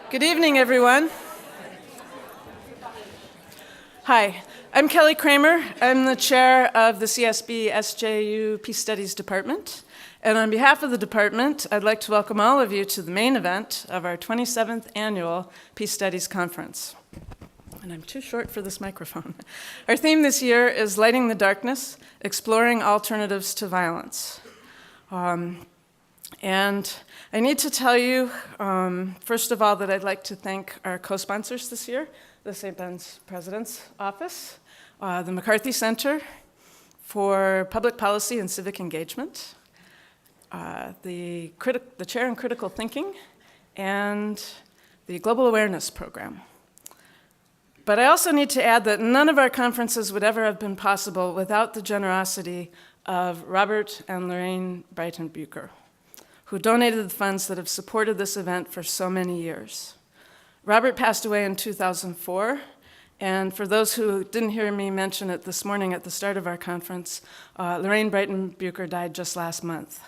Good evening, everyone. Hi, I'm Kelly Kramer. I'm the chair of the CSB SJU Peace Studies Department. And on behalf of the department, I'd like to welcome all of you to the main event of our 27th annual Peace Studies Conference. And I'm too short for this microphone. Our theme this year is Lighting the Darkness, Exploring Alternatives to Violence. And I need to tell you, first of all, that I'd like to thank our co-sponsors this year, the St. Ben's President's Office, the McCarthy Center for Public Policy and Civic Engagement, the Chair in Critical Thinking, and the Global Awareness Program. But I also need to add that none of our conferences would ever have been possible without the generosity of Robert and Lorraine Breitenbucher, who donated the funds that have supported this event for so many years. Robert passed away in 2004, and for those who didn't hear me mention it this morning at the start of our conference, Lorraine Breitenbucher died just last month.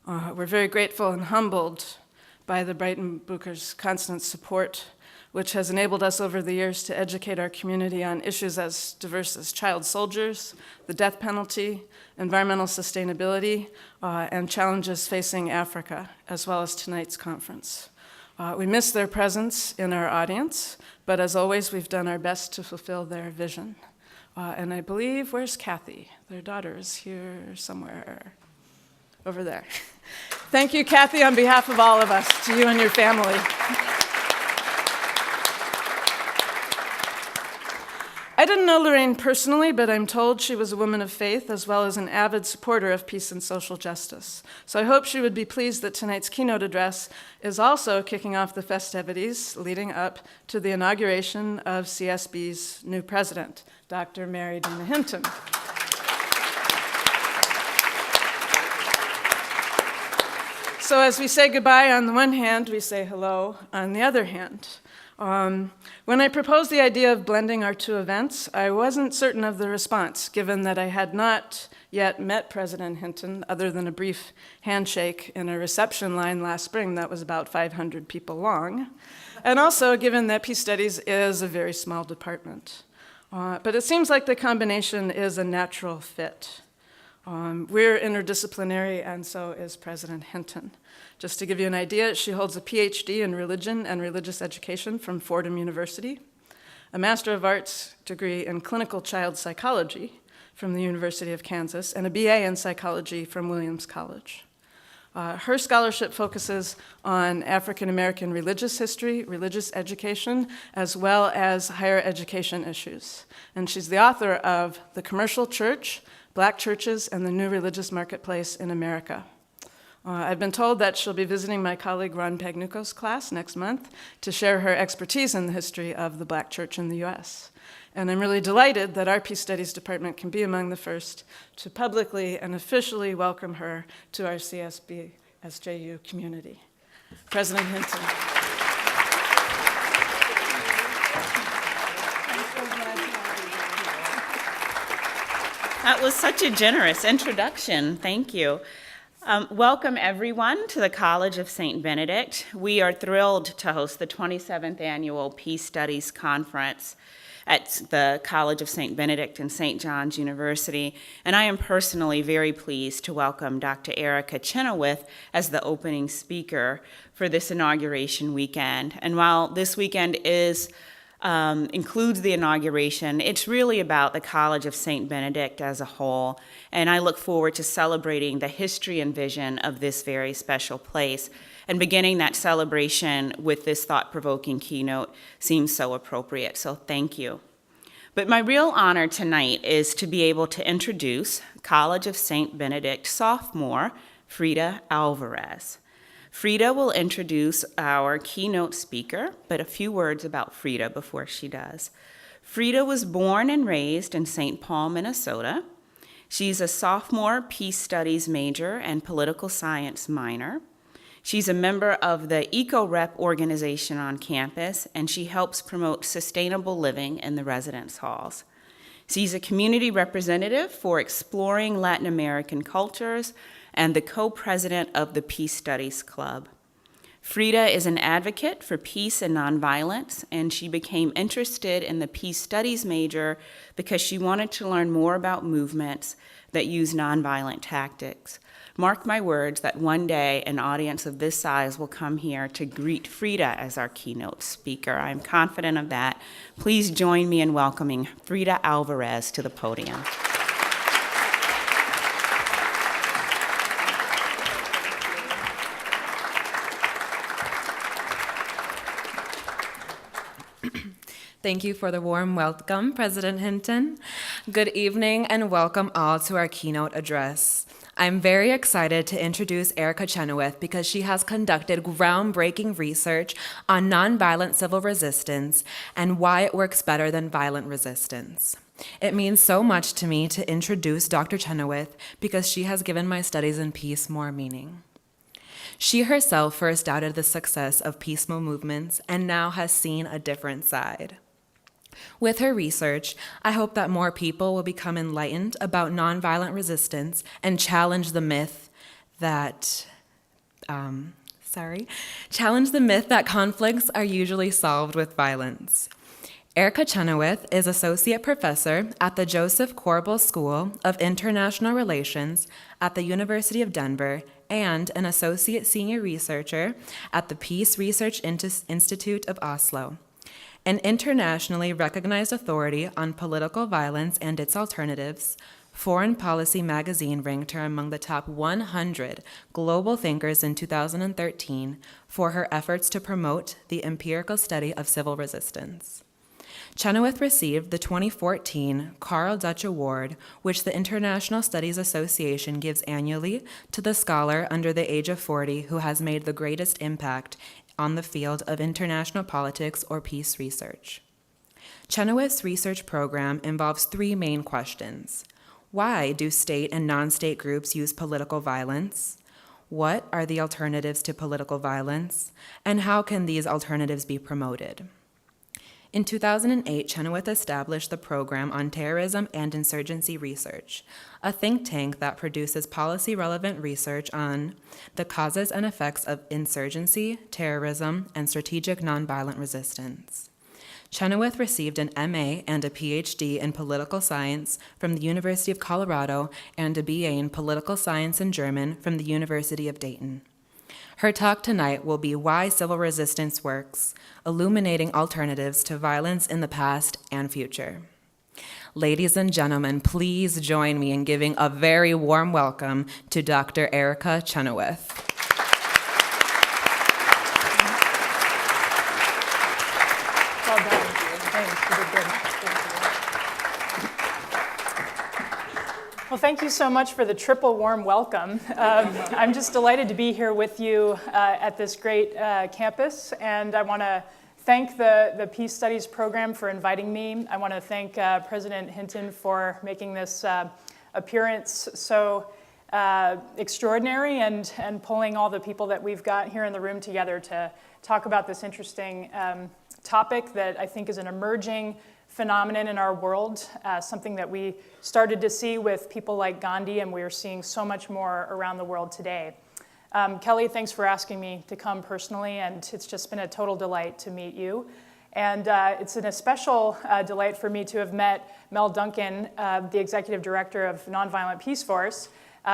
We're very grateful and humbled by the Breitenbuchers' constant support, which has enabled us over the years to educate our community on issues as diverse as child soldiers, the death penalty, environmental sustainability, and challenges facing Africa, as well as tonight's conference. We miss their presence in our audience, but as always, we've done our best to fulfill their vision. And I believe, where's Kathy? Their daughter is here somewhere. Over there. Thank you, Kathy, on behalf of all of us, to you and your family. I didn't know Lorraine personally, but I'm told she was a woman of faith as well as an avid supporter of peace and social justice. So I hope she would be pleased that tonight's keynote address is also kicking off the festivities leading up to the inauguration of CSB's new president, Dr. Maria Stephan. So as we say goodbye on the one hand, we say hello on the other hand. When I proposed the idea of blending our two events, I wasn't certain of the response, given that I had not yet met President Hinton, other than a brief handshake in a reception line last spring that was about 500 people long, and also given that Peace Studies is a very small department. But it seems like the combination is a natural fit. We're interdisciplinary, and so is President Hinton. Just to give you an idea, she holds a PhD in religion and religious education from Fordham University, a Master of Arts degree in clinical child psychology from the University of Kansas, and a BA in psychology from Williams College. Her scholarship focuses on African American religious history, religious education, as well as higher education issues. And she's the author of The Commercial Church, Black Churches and the New Religious Marketplace in America. I've been told that she'll be visiting my colleague Ron Pagnucco's class next month to share her expertise in the history of the Black church in the US. And I'm really delighted that our Peace Studies department can be among the first to publicly and officially welcome her to our CSB SJU community. President Hinton. That was such a generous introduction. Thank you. Welcome, everyone, to the College of St. Benedict. We are thrilled to host the 27th Annual Peace Studies Conference at the College of St. Benedict and St. John's University, and I am personally very pleased to welcome Dr. Erica Chenoweth as the opening speaker for this inauguration weekend. And while this weekend includes the inauguration, it's really about the College of St. Benedict as a whole, and I look forward to celebrating the history and vision of this very special place. And beginning that celebration with this thought-provoking keynote seems so appropriate, so thank you. But my real honor tonight is to be able to introduce College of St. Benedict sophomore, Frida Alvarez. Frida will introduce our keynote speaker, but a few words about Frida before she does. Frida was born and raised in St. Paul, Minnesota. She's a sophomore Peace Studies major and political science minor. She's a member of the Eco-Rep organization on campus, and she helps promote sustainable living in the residence halls. She's a community representative for Exploring Latin American Cultures and the co-president of the Peace Studies Club. Frida is an advocate for peace and nonviolence, and she became interested in the peace studies major because she wanted to learn more about movements that use nonviolent tactics. Mark my words that one day an audience of this size will come here to greet Frida as our keynote speaker. I'm confident of that. Please join me in welcoming Frida Alvarez to the podium. Thank you for the warm welcome, President Hinton. Good evening and welcome all to our keynote address. I'm very excited to introduce Erica Chenoweth because she has conducted groundbreaking research on nonviolent civil resistance and why it works better than violent resistance. It means so much to me to introduce Dr. Chenoweth because she has given my studies in peace more meaning. She herself first doubted the success of peaceful movements and now has seen a different side. With her research, I hope that more people will become enlightened about nonviolent resistance and challenge the myth that conflicts are usually solved with violence. Erica Chenoweth is Associate Professor at the Joseph Corbel School of International Relations at the University of Denver and an Associate Senior Researcher at the Peace Research Institute of Oslo. An internationally recognized authority on political violence and its alternatives, Foreign Policy magazine ranked her among the top 100 global thinkers in 2013 for her efforts to promote the empirical study of civil resistance. Chenoweth received the 2014 Carl Dutch Award, which the International Studies Association gives annually to the scholar under the age of 40 who has made the greatest impact on the field of international politics or peace research. Chenoweth's research program involves three main questions. Why do state and non-state groups use political violence? What are the alternatives to political violence? And how can these alternatives be promoted? In 2008, Chenoweth established the Program on Terrorism and Insurgency Research, a think tank that produces policy-relevant research on the causes and effects of insurgency, terrorism, and strategic nonviolent resistance. Chenoweth received an MA and a PhD in political science from the University of Colorado and a BA in political science and German from the University of Dayton. Her talk tonight will be Why Civil Resistance Works, illuminating alternatives to violence in the past and future. Ladies and gentlemen, please join me in giving a very warm welcome to Dr. Erica Chenoweth. Well done. Thanks. You did good. Well, thank you so much for the triple warm welcome. I'm just delighted to be here with you at this great campus, and I want to thank the Peace Studies program for inviting me. I want to thank President Hinton for making this appearance so extraordinary and pulling all the people that we've got here in the room together to talk about this interesting topic that I think is an emerging phenomenon in our world, something that we started to see with people like Gandhi, and we are seeing so much more around the world today. Kelly, thanks for asking me to come personally, and it's just been a total delight to meet you. And it's an especial delight for me to have met Mel Duncan, the Executive Director of Nonviolent Peace Force,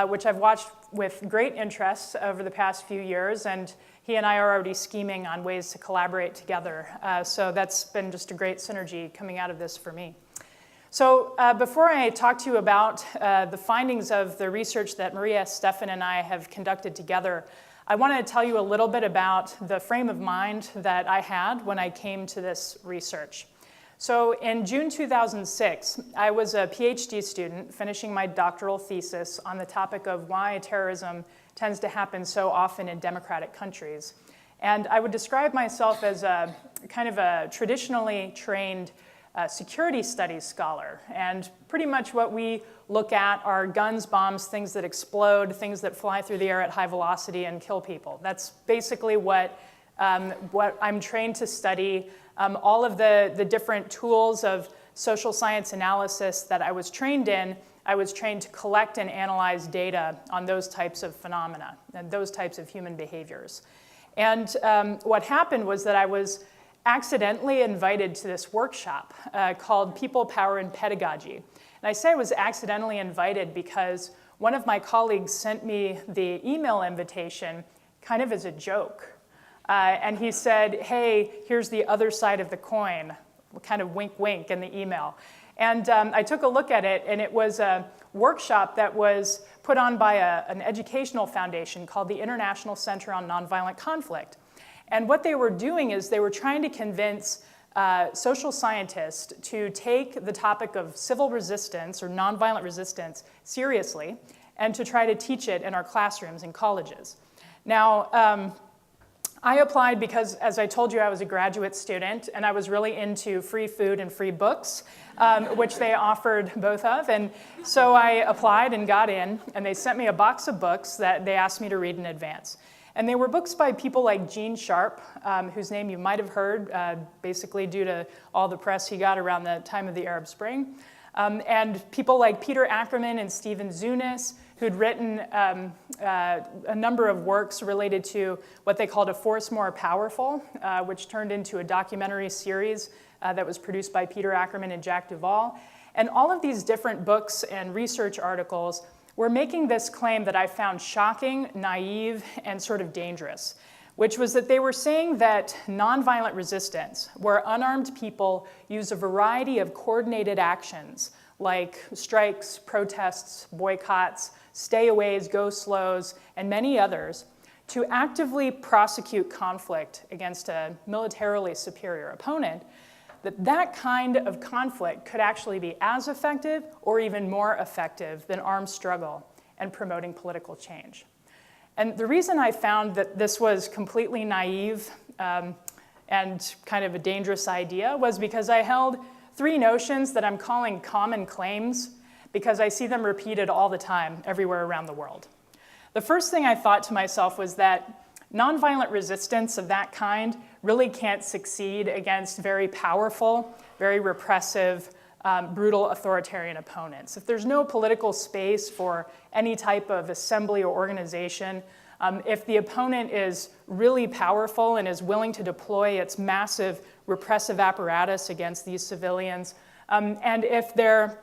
which I've watched with great interest over the past few years, and he and I are already scheming on ways to collaborate together. So that's been just a great synergy coming out of this for me. So before I talk to you about the findings of the research that Maria Stephan and I have conducted together, I wanted to tell you a little bit about the frame of mind that I had when I came to this research. So in June 2006, I was a PhD student finishing my doctoral thesis on the topic of why terrorism tends to happen so often in democratic countries. And I would describe myself as a kind of a traditionally trained security studies scholar. And pretty much what we look at are guns, bombs, things that explode, things that fly through the air at high velocity and kill people. That's basically what I'm trained to study. All of the different tools of social science analysis that I was trained in, I was trained to collect and analyze data on those types of phenomena and those types of human behaviors. And what happened was that I was accidentally invited to this workshop called People, Power, and Pedagogy. And I say I was accidentally invited because one of my colleagues sent me the email invitation kind of as a joke. And he said, hey, here's the other side of the coin, kind of wink, wink in the email. And I took a look at it, and it was a workshop that was put on by an educational foundation called the International Center on Nonviolent Conflict. And what they were doing is they were trying to convince social scientists to take the topic of civil resistance or nonviolent resistance seriously and to try to teach it in our classrooms and colleges. Now, I applied because, as I told you, I was a graduate student, and I was really into free food and free books, which they offered both of. And so I applied and got in, and they sent me a box of books that they asked me to read in advance. And they were books by people like Gene Sharp, whose name you might have heard, basically due to all the press he got around the time of the Arab Spring. And people like Peter Ackerman and Stephen Zunis, who'd written a number of works related to what they called A Force More Powerful, which turned into a documentary series that was produced by Peter Ackerman and Jack Duvall. And all of these different books and research articles were making this claim that I found shocking, naive, and sort of dangerous, which was that they were saying that nonviolent resistance, where unarmed people use a variety of coordinated actions like strikes, protests, boycotts, stayaways, go-slows, and many others, to actively prosecute conflict against a militarily superior opponent, that kind of conflict could actually be as effective or even more effective than armed struggle and promoting political change. And the reason I found that this was completely naive and kind of a dangerous idea was because I held three notions that I'm calling common claims because I see them repeated all the time everywhere around the world. The first thing I thought to myself was that nonviolent resistance of that kind really can't succeed against very powerful, very repressive, brutal authoritarian opponents. If there's no political space for any type of assembly or organization, if the opponent is really powerful and is willing to deploy its massive repressive apparatus against these civilians, and if they're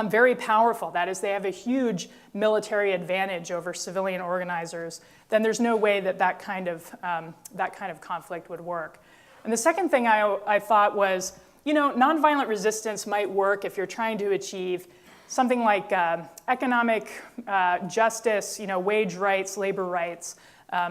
very powerful, that is, they have a huge military advantage over civilian organizers, then there's no way that that kind of conflict would work. And the second thing I thought was, nonviolent resistance might work if you're trying to achieve something like economic justice, wage rights, labor rights,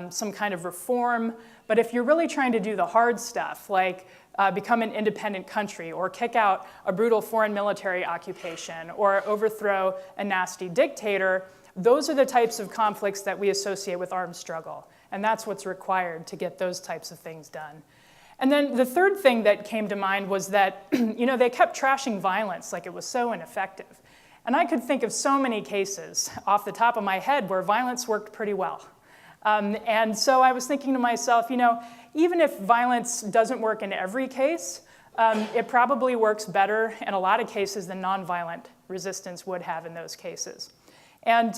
some kind of reform. But if you're really trying to do the hard stuff, like become an independent country, or kick out a brutal foreign military occupation, or overthrow a nasty dictator, those are the types of conflicts that we associate with armed struggle. And that's what's required to get those types of things done. And then the third thing that came to mind was that they kept trashing violence like it was so ineffective. And I could think of so many cases off the top of my head where violence worked pretty well. And so I was thinking to myself, even if violence doesn't work in every case, it probably works better in a lot of cases than nonviolent resistance would have in those cases. And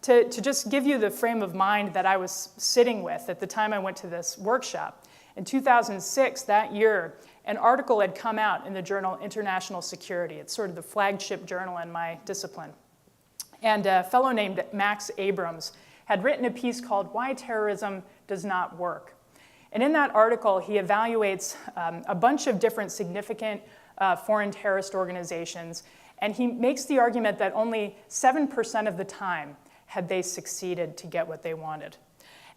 to just give you the frame of mind that I was sitting with at the time I went to this workshop, in 2006, that year, an article had come out in the journal International Security. It's sort of the flagship journal in my discipline. And a fellow named Max Abrams had written a piece called Why Terrorism Does Not Work. And in that article, he evaluates a bunch of different significant foreign terrorist organizations, and he makes the argument that only 7% of the time had they succeeded to get what they wanted.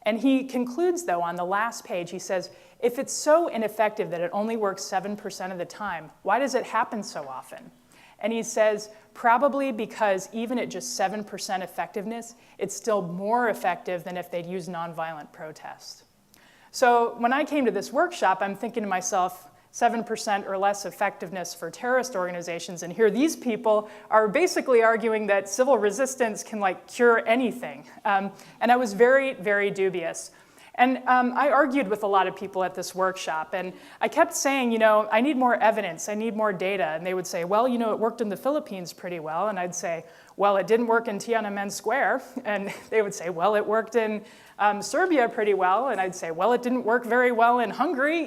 And he concludes, though, on the last page, he says, if it's so ineffective that it only works 7% of the time, why does it happen so often? And he says, probably because even at just 7% effectiveness, it's still more effective than if they'd used nonviolent protest. So when I came to this workshop, I'm thinking to myself, 7% or less effectiveness for terrorist organizations, and here these people are basically arguing that civil resistance can cure anything. And I was very, very dubious. And I argued with a lot of people at this workshop, and I kept saying, I need more evidence, I need more data. And they would say, well, it worked in the Philippines pretty well. And I'd say, well, it didn't work in Tiananmen Square. And they would say, well, it worked in Serbia pretty well. And I'd say, well, it didn't work very well in Hungary,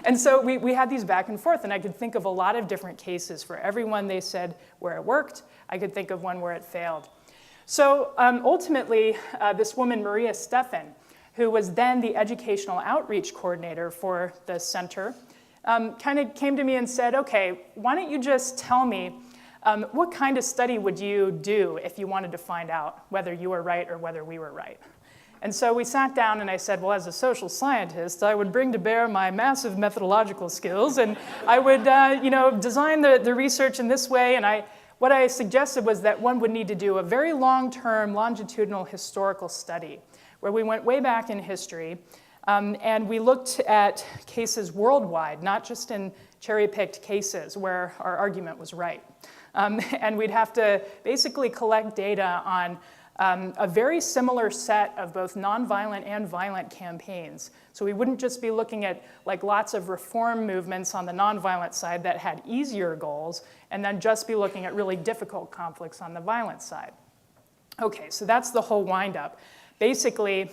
And so we had these back and forth, and I could think of a lot of different cases. For every one they said where it worked, I could think of one where it failed. So ultimately, this woman, Maria Stephan, who was then the educational outreach coordinator for the center, kind of came to me and said, okay, why don't you just tell me what kind of study would you do if you wanted to find out whether you were right or whether we were right? And so we sat down and I said, well, as a social scientist, I would bring to bear my massive methodological skills and I would design the research in this way. And what I suggested was that one would need to do a very long-term longitudinal historical study where we went way back in history, and we looked at cases worldwide, not just in cherry-picked cases where our argument was right. And we'd have to basically collect data on a very similar set of both nonviolent and violent campaigns. So we wouldn't just be looking at lots of reform movements on the nonviolent side that had easier goals, and then just be looking at really difficult conflicts on the violent side. Okay, so that's the whole wind-up. Basically,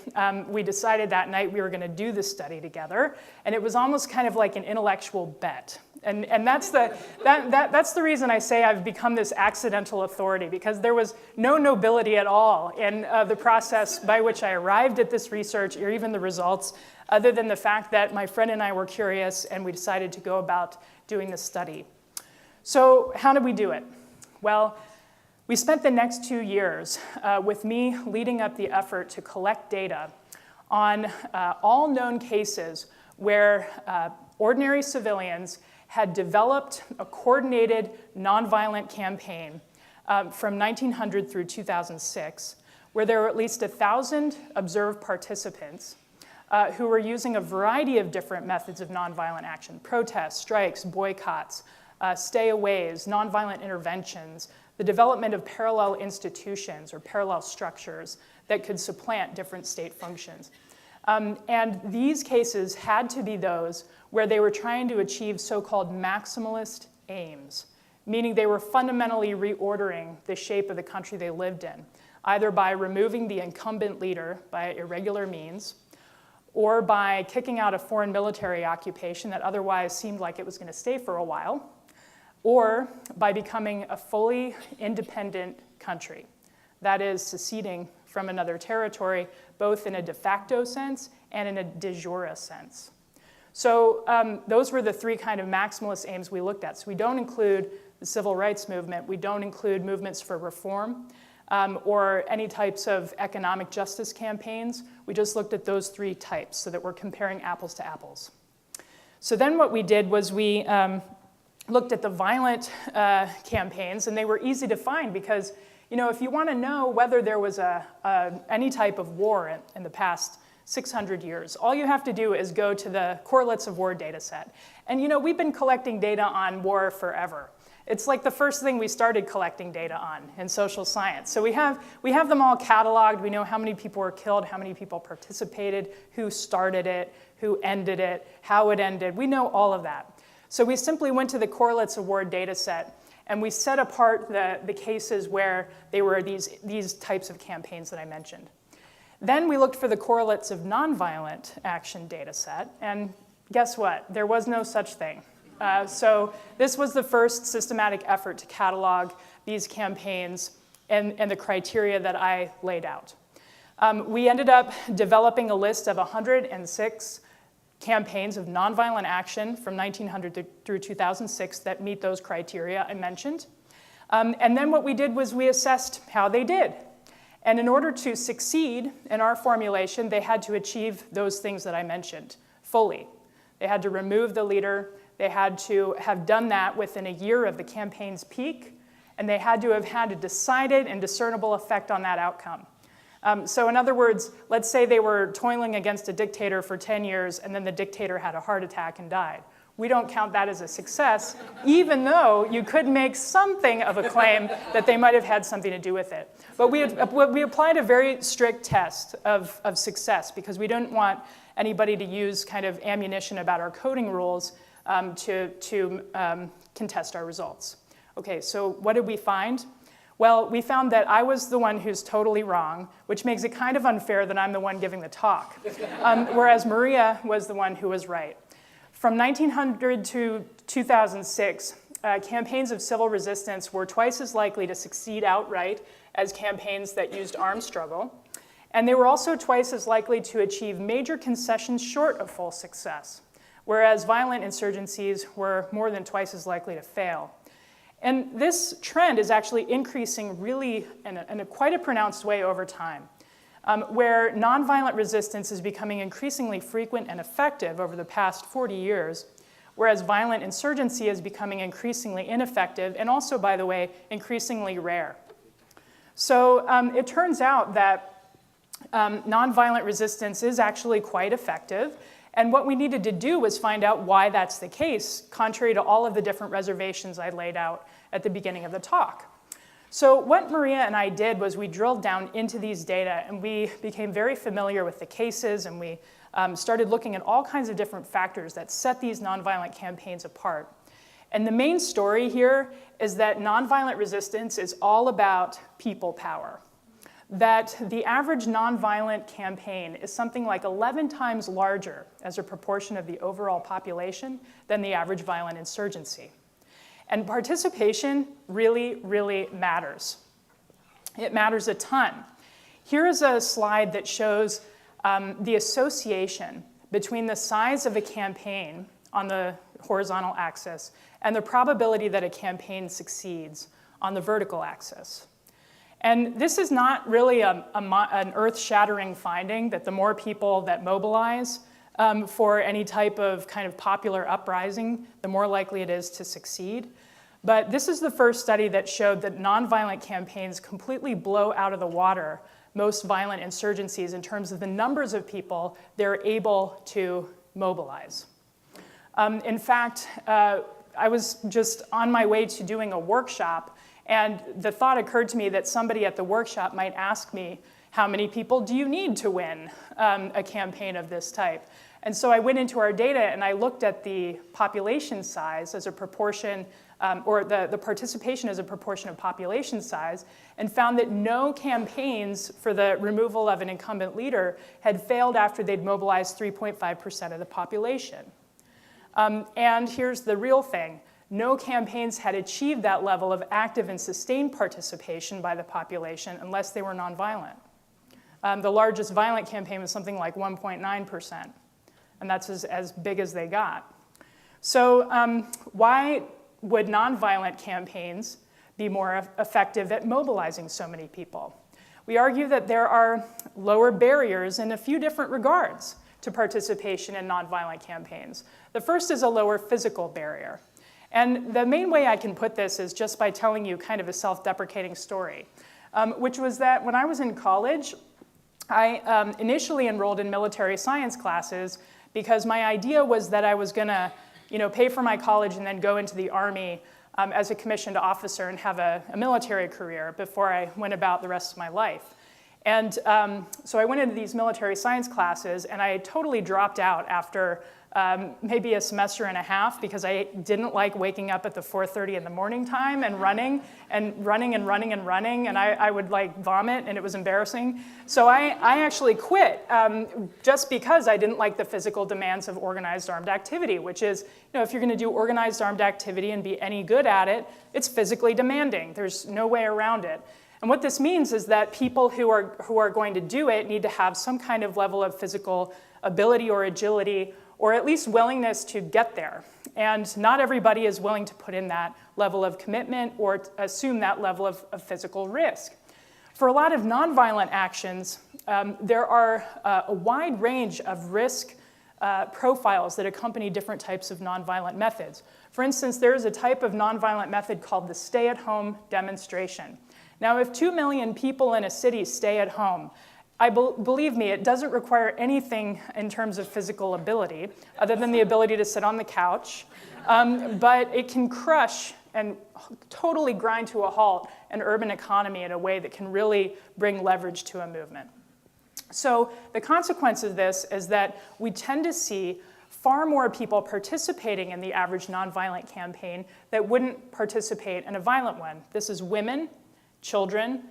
we decided that night we were going to do this study together, and it was almost kind of like an intellectual bet. And that's the reason I say I've become this accidental authority, because there was no nobility at all in the process by which I arrived at this research or even the results, other than the fact that my friend and I were curious and we decided to go about doing this study. So how did we do it? Well, we spent the next 2 years with me leading up the effort to collect data on all known cases where ordinary civilians had developed a coordinated nonviolent campaign from 1900 through 2006, where there were at least 1,000 observed participants who were using a variety of different methods of nonviolent action: protests, strikes, boycotts, stay-aways, nonviolent interventions, the development of parallel institutions or parallel structures that could supplant different state functions. And these cases had to be those where they were trying to achieve so-called maximalist aims, meaning they were fundamentally reordering the shape of the country they lived in, either by removing the incumbent leader by irregular means, or by kicking out a foreign military occupation that otherwise seemed like it was going to stay for a while, or by becoming a fully independent country, that is, seceding from another territory, both in a de facto sense and in a de jure sense. So those were the three kind of maximalist aims we looked at. So we don't include the civil rights movement, we don't include movements for reform, or any types of economic justice campaigns. We just looked at those three types so that we're comparing apples to apples. So then what we did was we looked at the violent campaigns, and they were easy to find because, if you want to know whether there was any type of war in the past 600 years, all you have to do is go to the correlates of war data set. And we've been collecting data on war forever. It's like the first thing we started collecting data on in social science. So we have them all cataloged. We know how many people were killed, how many people participated, who started it, who ended it, how it ended. We know all of that. So we simply went to the correlates of war data set, and we set apart the cases where they were these types of campaigns that I mentioned. Then we looked for the correlates of nonviolent action data set, and guess what? There was no such thing. So this was the first systematic effort to catalog these campaigns and the criteria that I laid out. We ended up developing a list of 106 campaigns of nonviolent action from 1900 through 2006 that meet those criteria I mentioned. And then what we did was we assessed how they did. And in order to succeed in our formulation, they had to achieve those things that I mentioned fully. They had to remove the leader. They had to have done that within a year of the campaign's peak. And they had to have had a decided and discernible effect on that outcome. So in other words, let's say they were toiling against a dictator for 10 years and then the dictator had a heart attack and died. we don't count that as a success, even though you could make something of a claim that they might have had something to do with it. But we applied a very strict test of success because we didn't want anybody to use kind of ammunition about our coding rules to contest our results. Okay, so what did we find? Well, we found that I was the one who's totally wrong, which makes it kind of unfair that I'm the one giving the talk, whereas Maria was the one who was right. From 1900 to 2006, campaigns of civil resistance were twice as likely to succeed outright as campaigns that used armed struggle, and they were also twice as likely to achieve major concessions short of full success, whereas violent insurgencies were more than twice as likely to fail. And this trend is actually increasing really in a quite a pronounced way over time, where nonviolent resistance is becoming increasingly frequent and effective over the past 40 years, whereas violent insurgency is becoming increasingly ineffective and also, by the way, increasingly rare. So it turns out that nonviolent resistance is actually quite effective. And what we needed to do was find out why that's the case, contrary to all of the different reservations I laid out at the beginning of the talk. So what Maria and I did was we drilled down into these data, and we became very familiar with the cases, and we started looking at all kinds of different factors that set these nonviolent campaigns apart. And the main story here is that nonviolent resistance is all about people power. That the average nonviolent campaign is something like 11 times larger as a proportion of the overall population than the average violent insurgency. And participation really, really matters. It matters a ton. Here is a slide that shows the association between the size of a campaign on the horizontal axis and the probability that a campaign succeeds on the vertical axis. And this is not really an earth-shattering finding that the more people that mobilize for any type of kind of popular uprising, the more likely it is to succeed. But this is the first study that showed that nonviolent campaigns completely blow out of the water most violent insurgencies in terms of the numbers of people they're able to mobilize. In fact, I was just on my way to doing a workshop, and the thought occurred to me that somebody at the workshop might ask me, how many people do you need to win a campaign of this type? And so I went into our data and I looked at the population size as a proportion, or the participation as a proportion of population size, and found that no campaigns for the removal of an incumbent leader had failed after they'd mobilized 3.5% of the population. And here's the real thing. No campaigns had achieved that level of active and sustained participation by the population unless they were nonviolent. The largest violent campaign was something like 1.9%, and that's as big as they got. So why would nonviolent campaigns be more effective at mobilizing so many people? We argue that there are lower barriers in a few different regards to participation in nonviolent campaigns. The first is a lower physical barrier. And the main way I can put this is just by telling you kind of a self-deprecating story, which was that when I was in college, I initially enrolled in military science classes because my idea was that I was going to pay for my college and then go into the Army as a commissioned officer and have a military career before I went about the rest of my life. And so I went into these military science classes, and I totally dropped out after maybe a semester and a half because I didn't like waking up at the 4:30 in the morning time and running, and I would like vomit, and it was embarrassing. So I actually quit just because I didn't like the physical demands of organized armed activity, which is, if you're going to do organized armed activity and be any good at it, it's physically demanding. There's no way around it. And what this means is that people who are going to do it need to have some kind of level of physical ability or agility, or at least willingness to get there. And not everybody is willing to put in that level of commitment or assume that level of physical risk. For a lot of nonviolent actions, there are a wide range of risk profiles that accompany different types of nonviolent methods. For instance, there is a type of nonviolent method called the stay-at-home demonstration. Now, if 2 million people in a city stay at home, believe me, it doesn't require anything in terms of physical ability, other than the ability to sit on the couch, but it can crush and totally grind to a halt an urban economy in a way that can really bring leverage to a movement. So the consequence of this is that we tend to see far more people participating in the average nonviolent campaign that wouldn't participate in a violent one. This is women, children,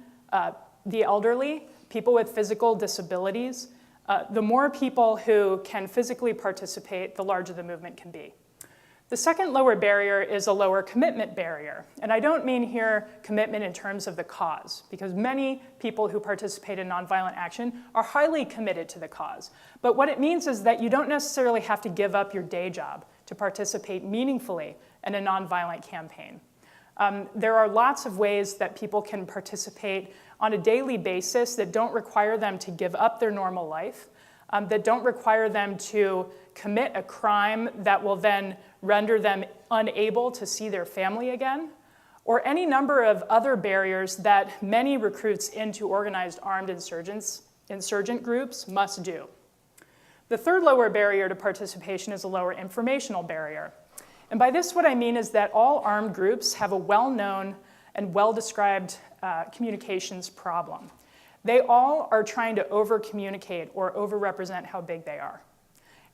the elderly, people with physical disabilities. The more people who can physically participate, the larger the movement can be. The second lower barrier is a lower commitment barrier. And I don't mean here commitment in terms of the cause, because many people who participate in nonviolent action are highly committed to the cause. But what it means is that you don't necessarily have to give up your day job to participate meaningfully in a nonviolent campaign. There are lots of ways that people can participate on a daily basis that don't require them to give up their normal life, that don't require them to commit a crime that will then render them unable to see their family again, or any number of other barriers that many recruits into organized armed insurgent groups must do. The third lower barrier to participation is a lower informational barrier. And by this, what I mean is that all armed groups have a well-known and well-described communications problem. They all are trying to over-communicate or over-represent how big they are.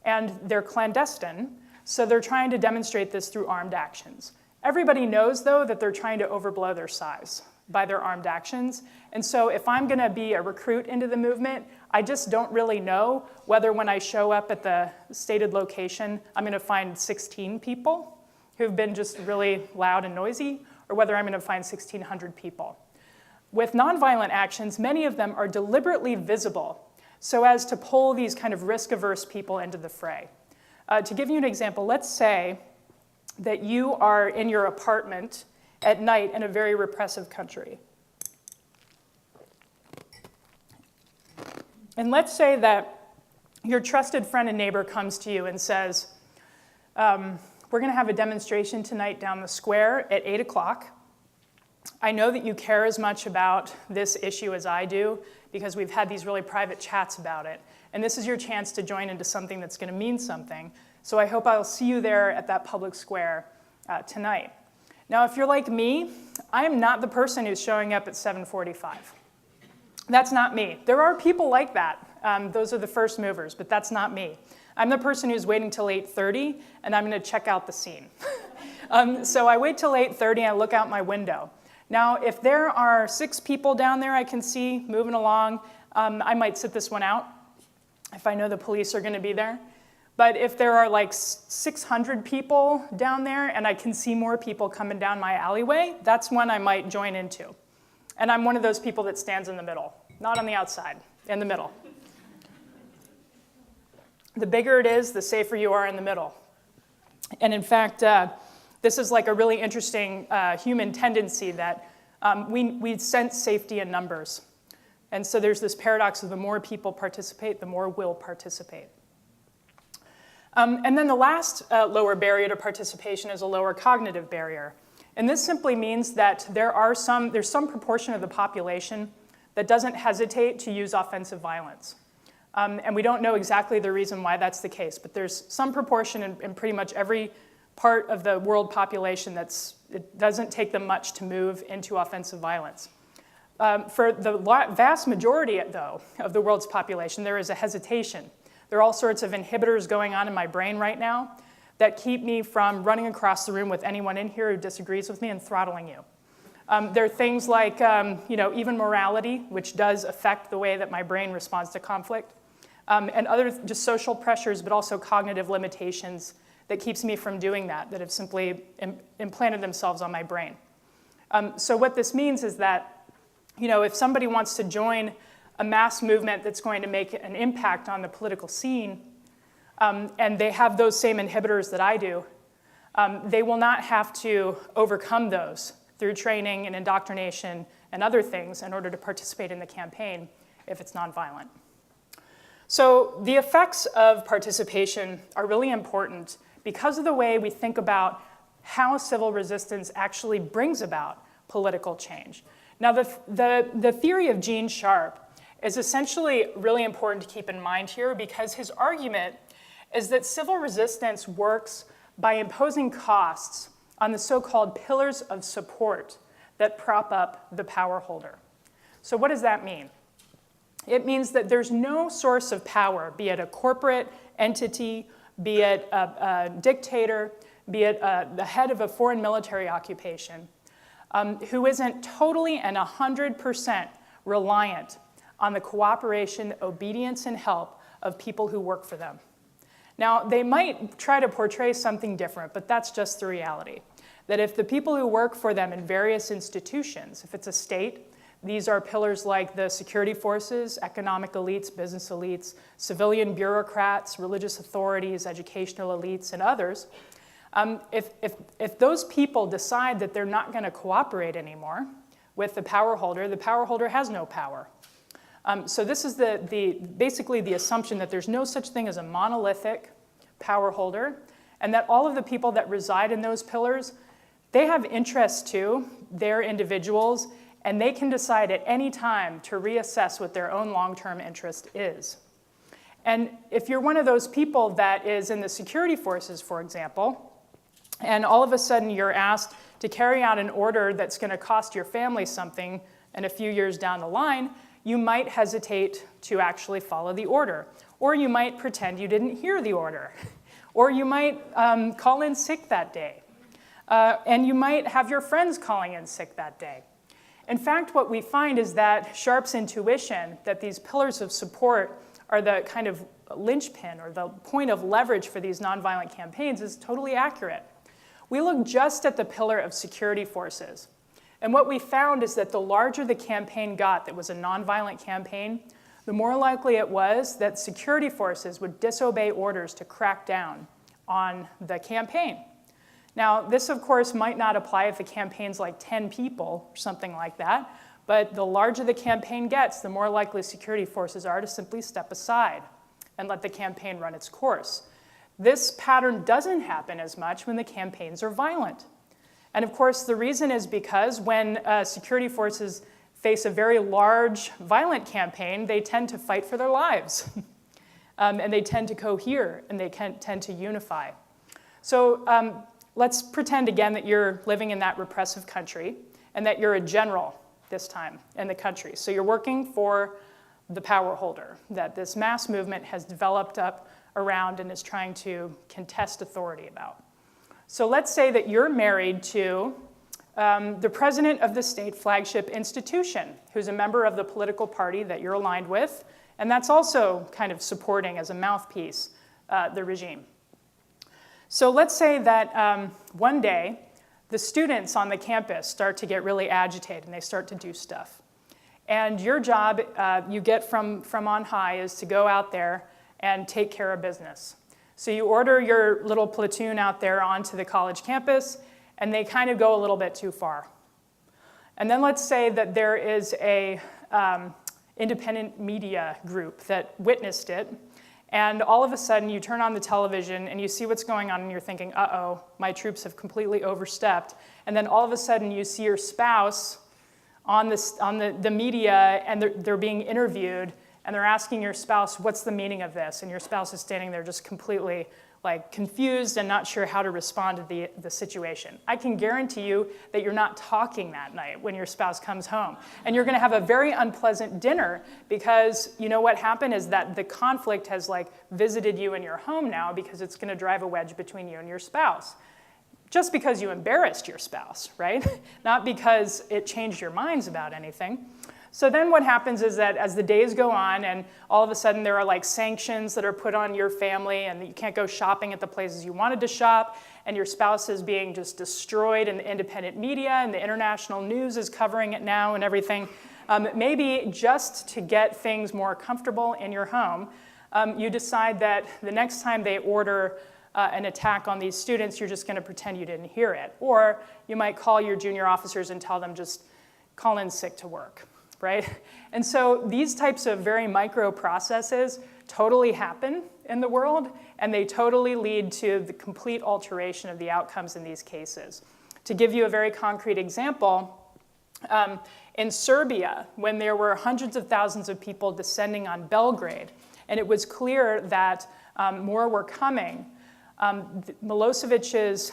And they're clandestine, so they're trying to demonstrate this through armed actions. Everybody knows, though, that they're trying to overblow their size by their armed actions. And so if I'm going to be a recruit into the movement, I just don't really know whether when I show up at the stated location, I'm going to find 16 people who've been just really loud and noisy, or whether I'm going to find 1,600 people. With nonviolent actions, many of them are deliberately visible so as to pull these kind of risk-averse people into the fray. To give you an example, let's say that you are in your apartment at night in a very repressive country. And let's say that your trusted friend and neighbor comes to you and says, we're going to have a demonstration tonight down the square at 8 o'clock. I know that you care as much about this issue as I do because we've had these really private chats about it. And this is your chance to join into something that's going to mean something. So I hope I'll see you there at that public square tonight. Now, if you're like me, I am not the person who's showing up at 7:45. That's not me. There are people like that. Those are the first movers, but that's not me. I'm the person who's waiting till 8:30, and I'm going to check out the scene. So I wait till 8:30, and I look out my window. Now, if there are 6 people down there I can see moving along, I might sit this one out if I know the police are going to be there. But if there are like 600 people down there and I can see more people coming down my alleyway, that's when I might join into. And I'm one of those people that stands in the middle, not on the outside, in the middle. The bigger it is, the safer you are in the middle. And in fact, this is like a really interesting human tendency that we sense safety in numbers. And so there's this paradox of the more people participate, the more will participate. And then the last lower barrier to participation is a lower cognitive barrier. And this simply means that there's some proportion of the population that doesn't hesitate to use offensive violence. And we don't know exactly the reason why that's the case, but there's some proportion in pretty much every part of the world population it doesn't take them much to move into offensive violence. For the vast majority, though, of the world's population, there is a hesitation. There are all sorts of inhibitors going on in my brain right now that keep me from running across the room with anyone in here who disagrees with me and throttling you. There are things like even morality, which does affect the way that my brain responds to conflict, and other just social pressures, but also cognitive limitations that keeps me from doing that have simply implanted themselves on my brain. So what this means is that if somebody wants to join a mass movement that's going to make an impact on the political scene, and they have those same inhibitors that I do, they will not have to overcome those through training and indoctrination and other things in order to participate in the campaign if it's nonviolent. So the effects of participation are really important because of the way we think about how civil resistance actually brings about political change. Now, the theory of Gene Sharp is essentially really important to keep in mind here, because his argument is that civil resistance works by imposing costs on the so-called pillars of support that prop up the power holder. So what does that mean? It means that there's no source of power, be it a corporate entity, be it a dictator, be it the head of a foreign military occupation, who isn't totally and 100% reliant on the cooperation, obedience, and help of people who work for them. Now, they might try to portray something different, but that's just the reality. That if the people who work for them in various institutions, if it's a state, these are pillars like the security forces, economic elites, business elites, civilian bureaucrats, religious authorities, educational elites, and others. If those people decide that they're not going to cooperate anymore with the power holder has no power. So this is basically the assumption that there's no such thing as a monolithic power holder, and that all of the people that reside in those pillars, they have interests too. They're individuals, and they can decide at any time to reassess what their own long-term interest is. And if you're one of those people that is in the security forces, for example, and all of a sudden you're asked to carry out an order that's going to cost your family something, and a few years down the line, you might hesitate to actually follow the order. Or you might pretend you didn't hear the order. Or you might call in sick that day. And you might have your friends calling in sick that day. In fact, what we find is that Sharpe's intuition that these pillars of support are the kind of linchpin or the point of leverage for these nonviolent campaigns is totally accurate. We look just at the pillar of security forces. And what we found is that the larger the campaign got that was a nonviolent campaign, the more likely it was that security forces would disobey orders to crack down on the campaign. Now, this, of course, might not apply if the campaign's like 10 people or something like that, but the larger the campaign gets, the more likely security forces are to simply step aside and let the campaign run its course. This pattern doesn't happen as much when the campaigns are violent. And of course, the reason is because when security forces face a very large, violent campaign, they tend to fight for their lives. And they tend to cohere, and they tend to unify. So let's pretend again that you're living in that repressive country, and that you're a general this time in the country. So you're working for the power holder that this mass movement has developed up around and is trying to contest authority about. So let's say that you're married to the president of the state flagship institution, who's a member of the political party that you're aligned with, and that's also kind of supporting as a mouthpiece the regime. So let's say that one day the students on the campus start to get really agitated and they start to do stuff. And your job you get from on high is to go out there and take care of business. So you order your little platoon out there onto the college campus, and they kind of go a little bit too far. And then let's say that there is a independent media group that witnessed it, and all of a sudden you turn on the television and you see what's going on and you're thinking, uh-oh, my troops have completely overstepped. And then all of a sudden you see your spouse on the media, and they're being interviewed, and they're asking your spouse, what's the meaning of this? And your spouse is standing there just completely like confused and not sure how to respond to the situation. I can guarantee you that you're not talking that night when your spouse comes home. And you're gonna have a very unpleasant dinner, because you know what happened is that the conflict has like visited you in your home now, because it's gonna drive a wedge between you and your spouse. Just because you embarrassed your spouse, right? Not because it changed your minds about anything. So then what happens is that as the days go on, and all of a sudden there are like sanctions that are put on your family, and you can't go shopping at the places you wanted to shop, and your spouse is being just destroyed in the independent media, and the international news is covering it now and everything. Maybe just to get things more comfortable in your home, you decide that the next time they order an attack on these students, you're just going to pretend you didn't hear it. Or you might call your junior officers and tell them just call in sick to work. Right? And so these types of very micro processes totally happen in the world, and they totally lead to the complete alteration of the outcomes in these cases. To give you a very concrete example, In Serbia, when there were hundreds of thousands of people descending on Belgrade, and it was clear that more were coming, Milosevic's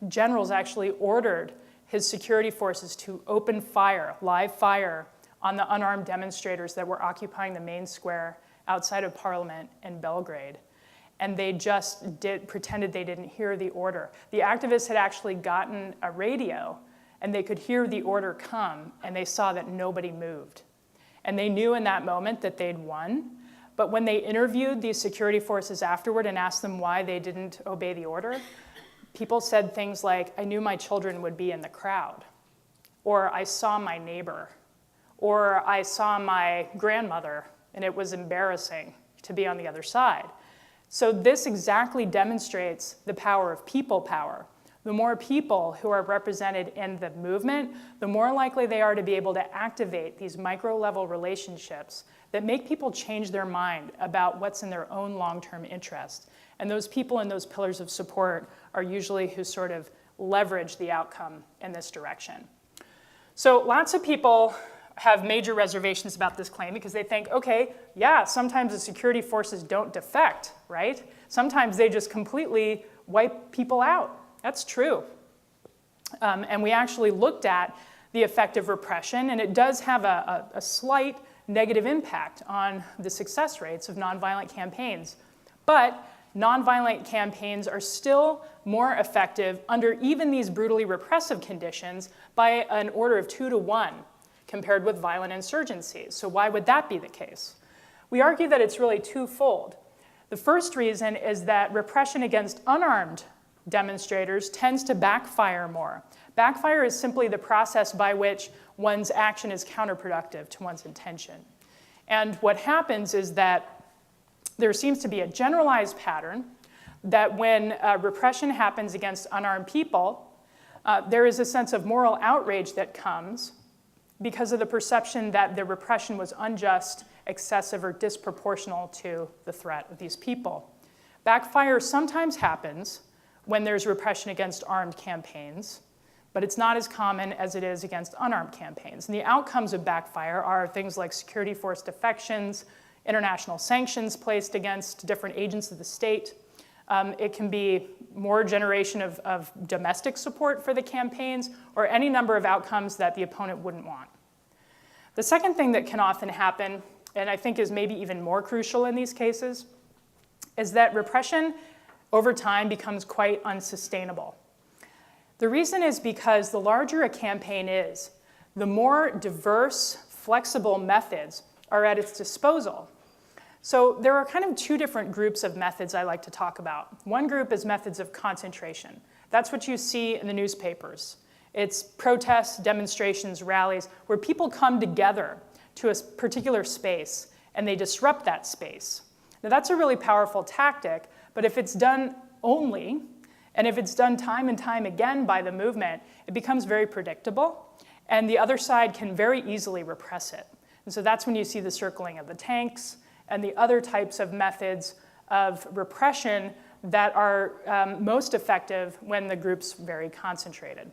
generals actually ordered his security forces to open fire, live fire, on the unarmed demonstrators that were occupying the main square outside of Parliament in Belgrade. And they just pretended they didn't hear the order. The activists had actually gotten a radio, and they could hear the order come, and they saw that nobody moved. And they knew in that moment that they'd won. But when they interviewed these security forces afterward and asked them why they didn't obey the order, people said things like, "I knew my children would be in the crowd," or "I saw my neighbor," or "I saw my grandmother, and it was embarrassing to be on the other side." So this exactly demonstrates the power of people power. The more people who are represented in the movement, the more likely they are to be able to activate these micro-level relationships that make people change their mind about what's in their own long-term interest. And those people in those pillars of support are usually who sort of leverage the outcome in this direction. So lots of people have major reservations about this claim because they think, okay, yeah, sometimes the security forces don't defect, right? Sometimes they just completely wipe people out. That's true. And we actually looked at the effect of repression, and it does have a slight negative impact on the success rates of nonviolent campaigns. But nonviolent campaigns are still more effective under even these brutally repressive conditions by an order of 2 to 1 compared with violent insurgencies. So why would that be the case? We argue that it's really twofold. The first reason is that repression against unarmed demonstrators tends to backfire more. Backfire is simply the process by which one's action is counterproductive to one's intention. And what happens is that there seems to be a generalized pattern that when repression happens against unarmed people, there is a sense of moral outrage that comes because of the perception that the repression was unjust, excessive, or disproportional to the threat of these people. Backfire sometimes happens when there's repression against armed campaigns, but it's not as common as it is against unarmed campaigns. And the outcomes of backfire are things like security force defections, international sanctions placed against different agents of the state. It can be more generation of domestic support for the campaigns, or any number of outcomes that the opponent wouldn't want. The second thing that can often happen, and I think is maybe even more crucial in these cases, is that repression over time becomes quite unsustainable. The reason is because the larger a campaign is, the more diverse, flexible methods are at its disposal. So there are kind of two different groups of methods I like to talk about. One group is methods of concentration. That's what you see in the newspapers. It's protests, demonstrations, rallies, where people come together to a particular space and they disrupt that space. Now that's a really powerful tactic, but if it's done only, and if it's done time and time again by the movement, it becomes very predictable, and the other side can very easily repress it. And so that's when you see the circling of the tanks and the other types of methods of repression that are most effective when the group's very concentrated.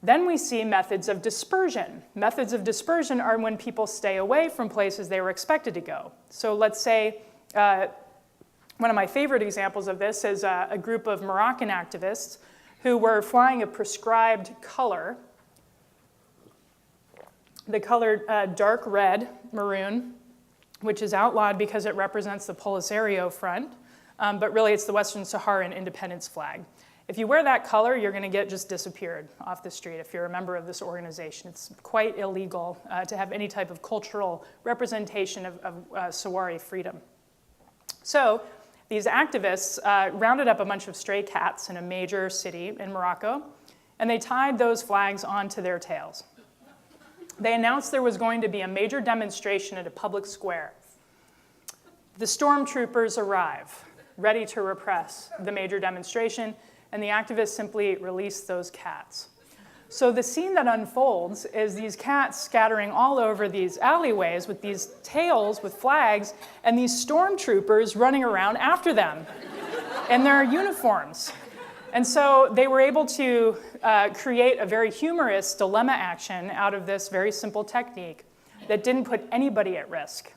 Then we see methods of dispersion. Methods of dispersion are when people stay away from places they were expected to go. So let's say, one of my favorite examples of this is a group of Moroccan activists who were flying a prescribed color, the color dark red, maroon, which is outlawed because it represents the Polisario Front, but really it's the Western Saharan independence flag. If you wear that color, you're going to get just disappeared off the street if you're a member of this organization. It's quite illegal to have any type of cultural representation of Sahrawi freedom. So these activists rounded up a bunch of stray cats in a major city in Morocco, and they tied those flags onto their tails. They announced there was going to be a major demonstration at a public square. The stormtroopers arrive, ready to repress the major demonstration, and the activists simply release those cats. So the scene that unfolds is these cats scattering all over these alleyways with these tails with flags, and these stormtroopers running around after them in their uniforms. And so they were able to create a very humorous dilemma action out of this very simple technique that didn't put anybody at risk,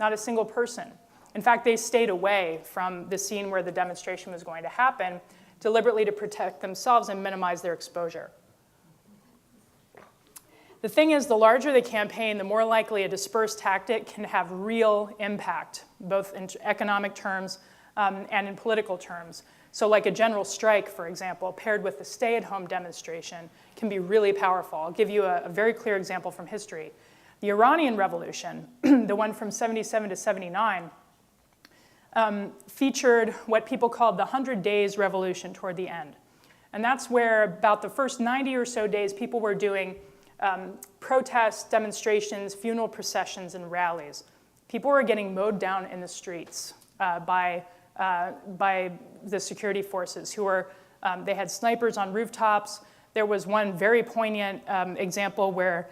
not a single person. In fact, they stayed away from the scene where the demonstration was going to happen, deliberately to protect themselves and minimize their exposure. The thing is, the larger the campaign, the more likely a dispersed tactic can have real impact, both in economic terms and in political terms. So like a general strike, for example, paired with a stay-at-home demonstration can be really powerful. I'll give you a very clear example from history. The Iranian Revolution, the one from 77 to 79, featured what people called the 100 Days Revolution toward the end. And that's where about the first 90 or so days, people were doing protests, demonstrations, funeral processions, and rallies. People were getting mowed down in the streets by the security forces who were, they had snipers on rooftops. There was one very poignant example where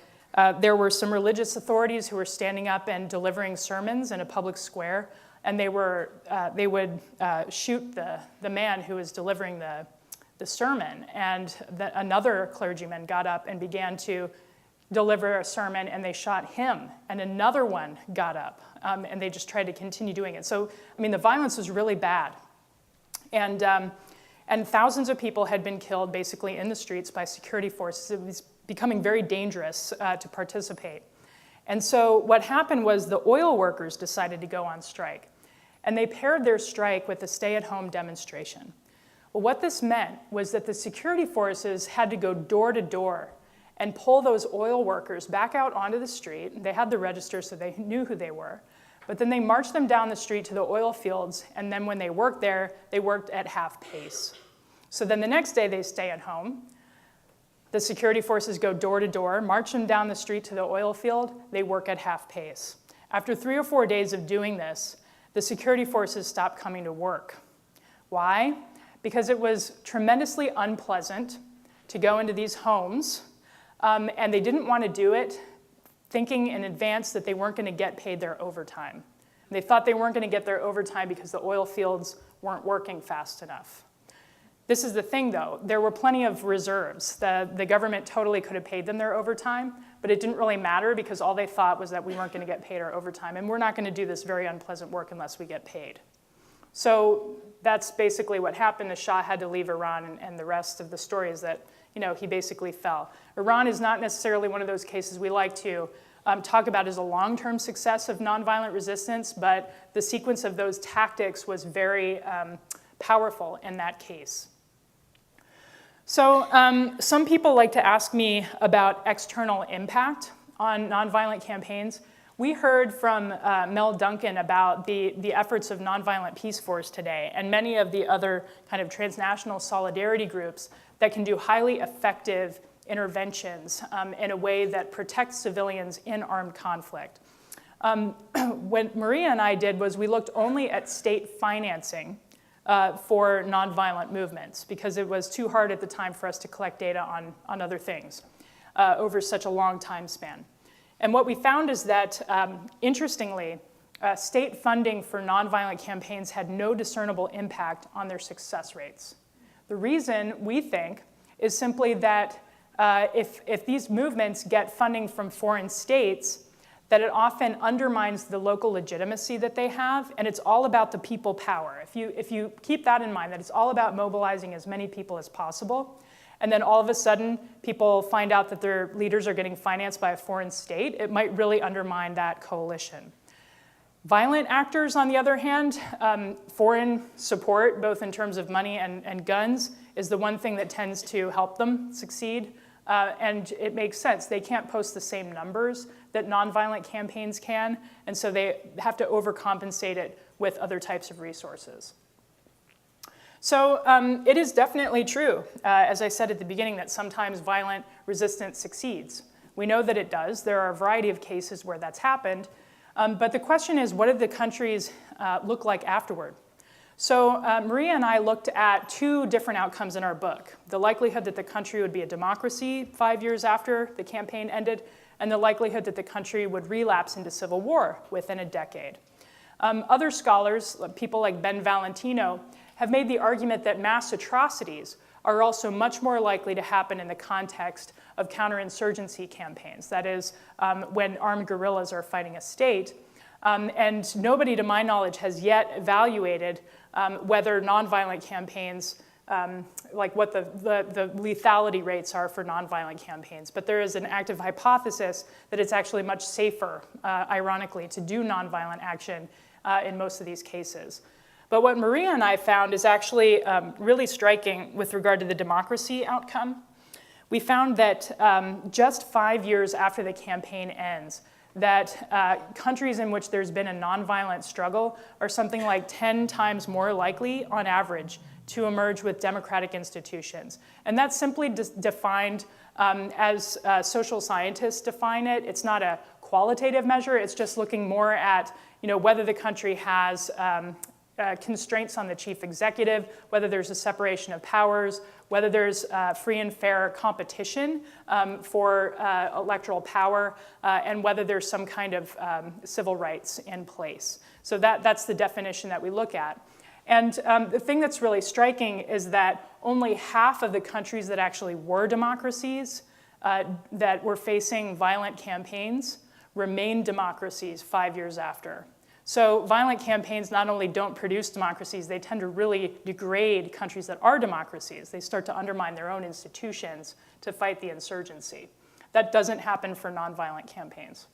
there were some religious authorities who were standing up and delivering sermons in a public square, and they would shoot the man who was delivering the sermon, and another clergyman got up and began to deliver a sermon, and they shot him, and another one got up, and they just tried to continue doing it. So, I mean, the violence was really bad, and thousands of people had been killed basically in the streets by security forces. It was becoming very dangerous to participate. And so what happened was the oil workers decided to go on strike, and they paired their strike with a stay-at-home demonstration. Well, what this meant was that the security forces had to go door to door and pull those oil workers back out onto the street. They had the register, so they knew who they were. But then they marched them down the street to the oil fields, and then when they worked there, they worked at half pace. So then the next day they stay at home. The security forces go door to door, march them down the street to the oil field, they work at half pace. After 3 or 4 days of doing this, the security forces stopped coming to work. Why? Because it was tremendously unpleasant to go into these homes, and they didn't want to do it thinking in advance that they weren't going to get paid their overtime. They thought they weren't going to get their overtime because the oil fields weren't working fast enough. This is the thing, though. There were plenty of reserves. The government totally could have paid them their overtime, but it didn't really matter because all they thought was that we weren't going to get paid our overtime, and we're not going to do this very unpleasant work unless we get paid. So that's basically what happened. The Shah had to leave Iran, and the rest of the story is that he basically fell. Iran is not necessarily one of those cases we like to talk about as a long-term success of nonviolent resistance, but the sequence of those tactics was very powerful in that case. So some people like to ask me about external impact on nonviolent campaigns. We heard from Mel Duncan about the efforts of Nonviolent Peace Force today and many of the other kind of transnational solidarity groups that can do highly effective interventions in a way that protects civilians in armed conflict. What Maria and I did was we looked only at state financing for nonviolent movements because it was too hard at the time for us to collect data on other things over such a long time span. And what we found is that, interestingly, state funding for nonviolent campaigns had no discernible impact on their success rates. The reason, we think, is simply that if these movements get funding from foreign states, that it often undermines the local legitimacy that they have, and it's all about the people power. If you keep that in mind, that it's all about mobilizing as many people as possible, and then all of a sudden people find out that their leaders are getting financed by a foreign state, it might really undermine that coalition. Violent actors, on the other hand, foreign support, both in terms of money and guns, is the one thing that tends to help them succeed. And it makes sense. They can't post the same numbers that nonviolent campaigns can, and so they have to overcompensate it with other types of resources. So it is definitely true, as I said at the beginning, that sometimes violent resistance succeeds. We know that it does. There are a variety of cases where that's happened. But the question is, what did the countries look like afterward? So Maria and I looked at 2 different outcomes in our book. The likelihood that the country would be a democracy 5 years after the campaign ended, and the likelihood that the country would relapse into civil war within a decade. Other scholars, people like Ben Valentino, have made the argument that mass atrocities are also much more likely to happen in the context of counterinsurgency campaigns. That is, when armed guerrillas are fighting a state. And nobody, to my knowledge, has yet evaluated whether nonviolent campaigns, like what the lethality rates are for nonviolent campaigns. But there is an active hypothesis that it's actually much safer, ironically, to do nonviolent action in most of these cases. But what Maria and I found is actually really striking with regard to the democracy outcome. We found that just 5 years after the campaign ends, that countries in which there's been a nonviolent struggle are something like 10 times more likely, on average, to emerge with democratic institutions. And that's simply defined as social scientists define it. It's not a qualitative measure. It's just looking more at whether the country has constraints on the chief executive, whether there's a separation of powers, whether there's free and fair competition for electoral power, and whether there's some kind of civil rights in place. So that's the definition that we look at. And the thing that's really striking is that only half of the countries that actually were democracies that were facing violent campaigns remained democracies 5 years after. So violent campaigns not only don't produce democracies, they tend to really degrade countries that are democracies. They start to undermine their own institutions to fight the insurgency. That doesn't happen for nonviolent campaigns.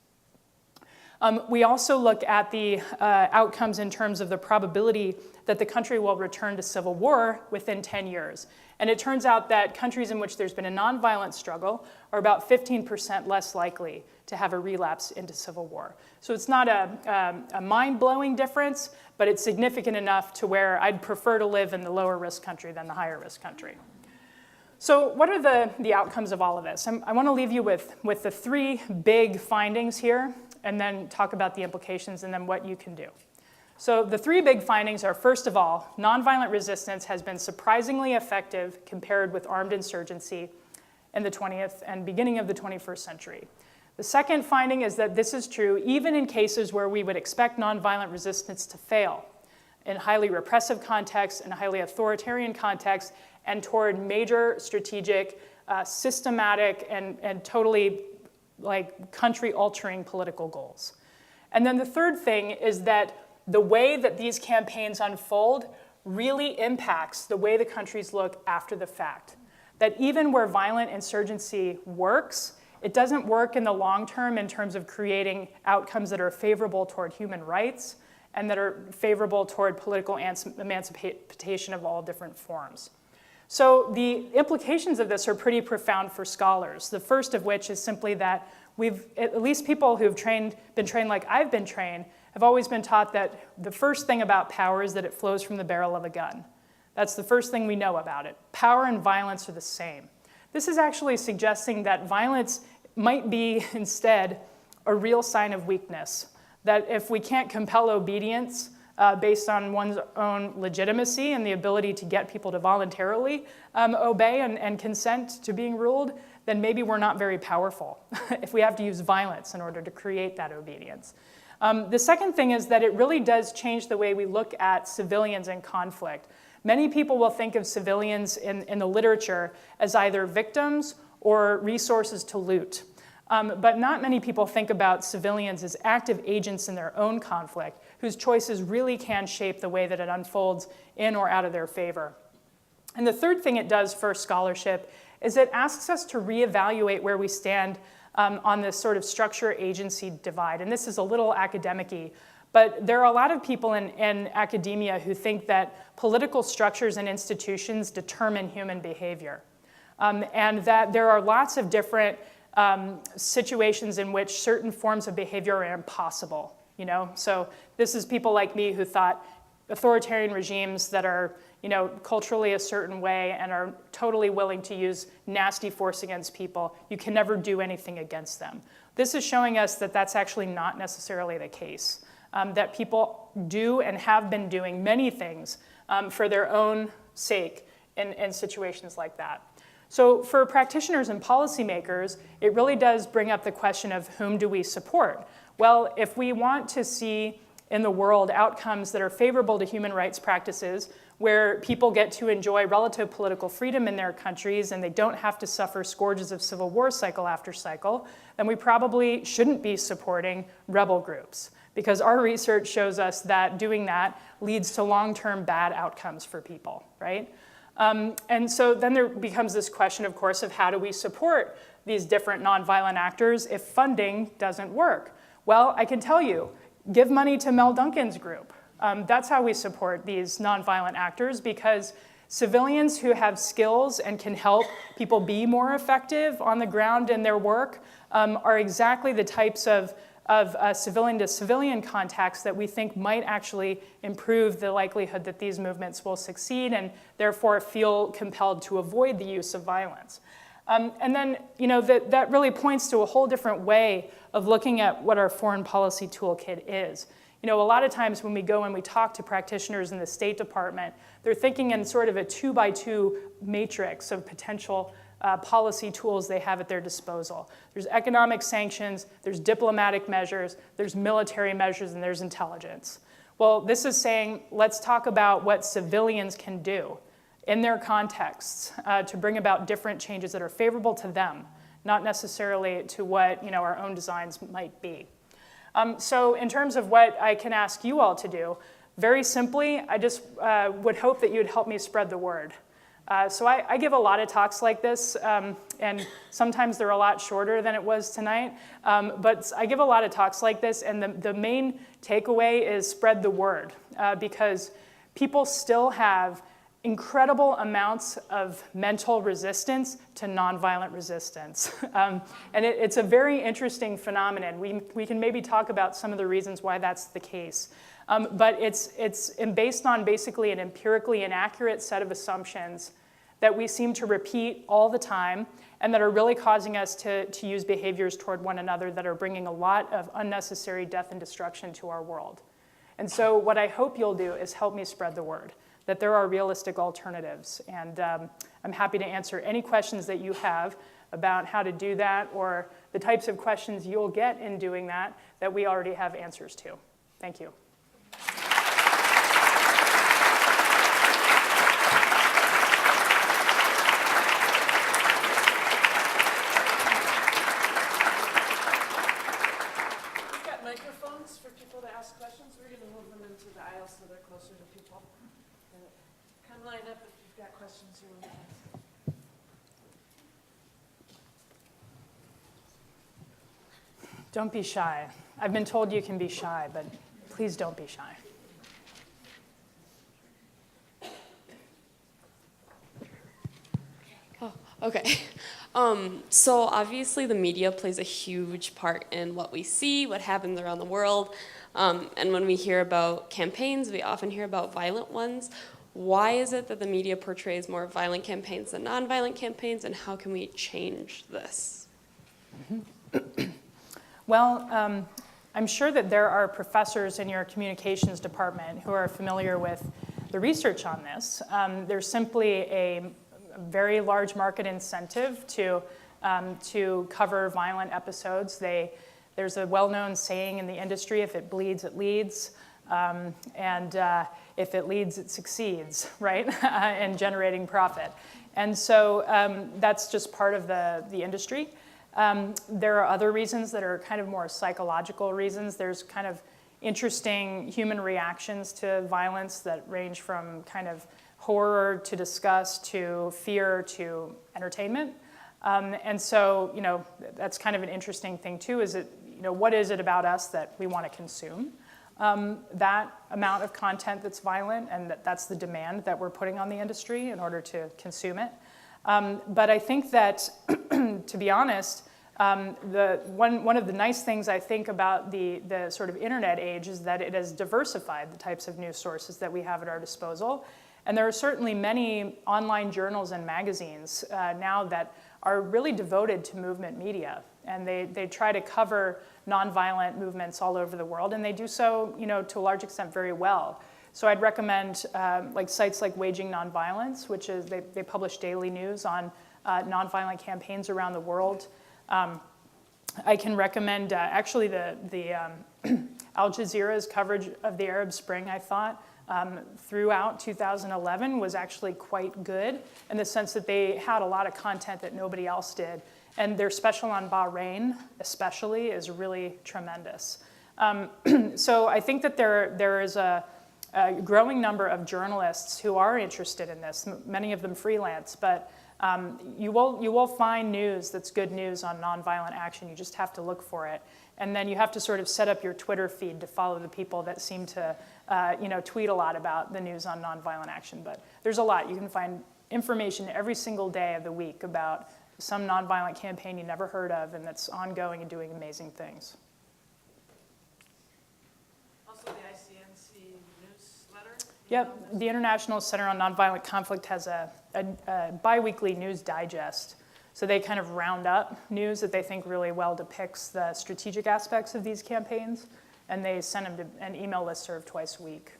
We also look at the outcomes in terms of the probability that the country will return to civil war within 10 years. And it turns out that countries in which there's been a nonviolent struggle are about 15% less likely to have a relapse into civil war. So it's not a mind-blowing difference, but it's significant enough to where I'd prefer to live in the lower risk country than the higher risk country. So what are the outcomes of all of this? I want to leave you with the three big findings here, and then talk about the implications and then what you can do. So the three big findings are, first of all, nonviolent resistance has been surprisingly effective compared with armed insurgency in the 20th and beginning of the 21st century. The second finding is that this is true even in cases where we would expect nonviolent resistance to fail, in highly repressive contexts, in highly authoritarian contexts, and toward major strategic, systematic, and totally country-altering political goals. And then the third thing is that the way that these campaigns unfold really impacts the way the countries look after the fact. That even where violent insurgency works, it doesn't work in the long term in terms of creating outcomes that are favorable toward human rights and that are favorable toward political emancipation of all different forms. So the implications of this are pretty profound for scholars. The first of which is simply that at least people who've been trained like I've been trained, have always been taught that the first thing about power is that it flows from the barrel of a gun. That's the first thing we know about it. Power and violence are the same. This is actually suggesting that violence might be instead a real sign of weakness. That if we can't compel obedience based on one's own legitimacy and the ability to get people to voluntarily obey and consent to being ruled, then maybe we're not very powerful if we have to use violence in order to create that obedience. The second thing is that it really does change the way we look at civilians in conflict. Many people will think of civilians in the literature as either victims or resources to loot. But not many people think about civilians as active agents in their own conflict, whose choices really can shape the way that it unfolds in or out of their favor. And the third thing it does for scholarship is it asks us to reevaluate where we stand on this sort of structure-agency divide. And this is a little academic-y, but there are a lot of people in academia who think that political structures and institutions determine human behavior. And that there are lots of different situations in which certain forms of behavior are impossible. So this is people like me who thought authoritarian regimes that are culturally a certain way and are totally willing to use nasty force against people, you can never do anything against them. This is showing us that that's actually not necessarily the case, that people do and have been doing many things for their own sake in situations like that. So for practitioners and policymakers, it really does bring up the question of whom do we support? Well, if we want to see in the world outcomes that are favorable to human rights practices, where people get to enjoy relative political freedom in their countries and they don't have to suffer scourges of civil war cycle after cycle, then we probably shouldn't be supporting rebel groups, because our research shows us that doing that leads to long-term bad outcomes for people, right? And so then there becomes this question, of course, of how do we support these different nonviolent actors if funding doesn't work? Well, I can tell you, give money to Mel Duncan's group. That's how we support these nonviolent actors, because civilians who have skills and can help people be more effective on the ground in their work are exactly the types of civilian-to-civilian contacts that we think might actually improve the likelihood that these movements will succeed and therefore feel compelled to avoid the use of violence. And then, that really points to a whole different way of looking at what our foreign policy toolkit is. A lot of times when we go and we talk to practitioners in the State Department, they're thinking in sort of a 2x2 matrix of potential policy tools they have at their disposal. There's economic sanctions, there's diplomatic measures, there's military measures, and there's intelligence. Well, this is saying, let's talk about what civilians can do in their contexts to bring about different changes that are favorable to them, not necessarily to what our own designs might be. So in terms of what I can ask you all to do, very simply, I just would hope that you'd help me spread the word. So I give a lot of talks like this, and sometimes they're a lot shorter than it was tonight. But I give a lot of talks like this, and the main takeaway is spread the word, because people still have incredible amounts of mental resistance to nonviolent resistance. And it's a very interesting phenomenon. We can maybe talk about some of the reasons why that's the case. But it's based on basically an empirically inaccurate set of assumptions that we seem to repeat all the time and that are really causing us to use behaviors toward one another that are bringing a lot of unnecessary death and destruction to our world. And so what I hope you'll do is help me spread the word, that there are realistic alternatives. And I'm happy to answer any questions that you have about how to do that, or the types of questions you'll get in doing that we already have answers to. Thank you. Microphones for people to ask questions. We're going to move them into the aisle so they're closer to people. Come line up if you've got questions you want to ask. Don't be shy. I've been told you can be shy, but please don't be shy. Oh, okay. So obviously the media plays a huge part in what we see, what happens around the world. And when we hear about campaigns, we often hear about violent ones. Why is it that the media portrays more violent campaigns than nonviolent campaigns, and how can we change this? Well, I'm sure that there are professors in your communications department who are familiar with the research on this. There's simply a very large market incentive to cover violent episodes. There's a well-known saying in the industry, if it bleeds, it leads. And if it leads, it succeeds, right, in generating profit. And so that's just part of the industry. There are other reasons that are kind of more psychological reasons. There's kind of interesting human reactions to violence that range from kind of horror to disgust to fear to entertainment. And so, that's kind of an interesting thing too, is it, what is it about us that we want to consume? That amount of content that's violent, and that's the demand that we're putting on the industry in order to consume it. But I think that, to be honest, one of the nice things I think about the sort of internet age is that it has diversified the types of news sources that we have at our disposal. And there are certainly many online journals and magazines now that are really devoted to movement media. And they try to cover nonviolent movements all over the world, and they do so, to a large extent very well. So I'd recommend like sites like Waging Nonviolence, which is they publish daily news on nonviolent campaigns around the world. I can recommend actually the Al Jazeera's coverage of the Arab Spring, I thought, throughout 2011 was actually quite good in the sense that they had a lot of content that nobody else did. And their special on Bahrain, especially, is really tremendous. So I think that there is a growing number of journalists who are interested in this, many of them freelance, but you will find news that's good news on nonviolent action. You just have to look for it. And then you have to sort of set up your Twitter feed to follow the people that seem to tweet a lot about the news on nonviolent action. But there's a lot. You can find information every single day of the week about some nonviolent campaign you never heard of and that's ongoing and doing amazing things. Also the ICNC newsletter? Yep, the International Center on Nonviolent Conflict has a bi-weekly news digest. So they kind of round up news that they think really well depicts the strategic aspects of these campaigns, and they send them to an email listserv twice a week.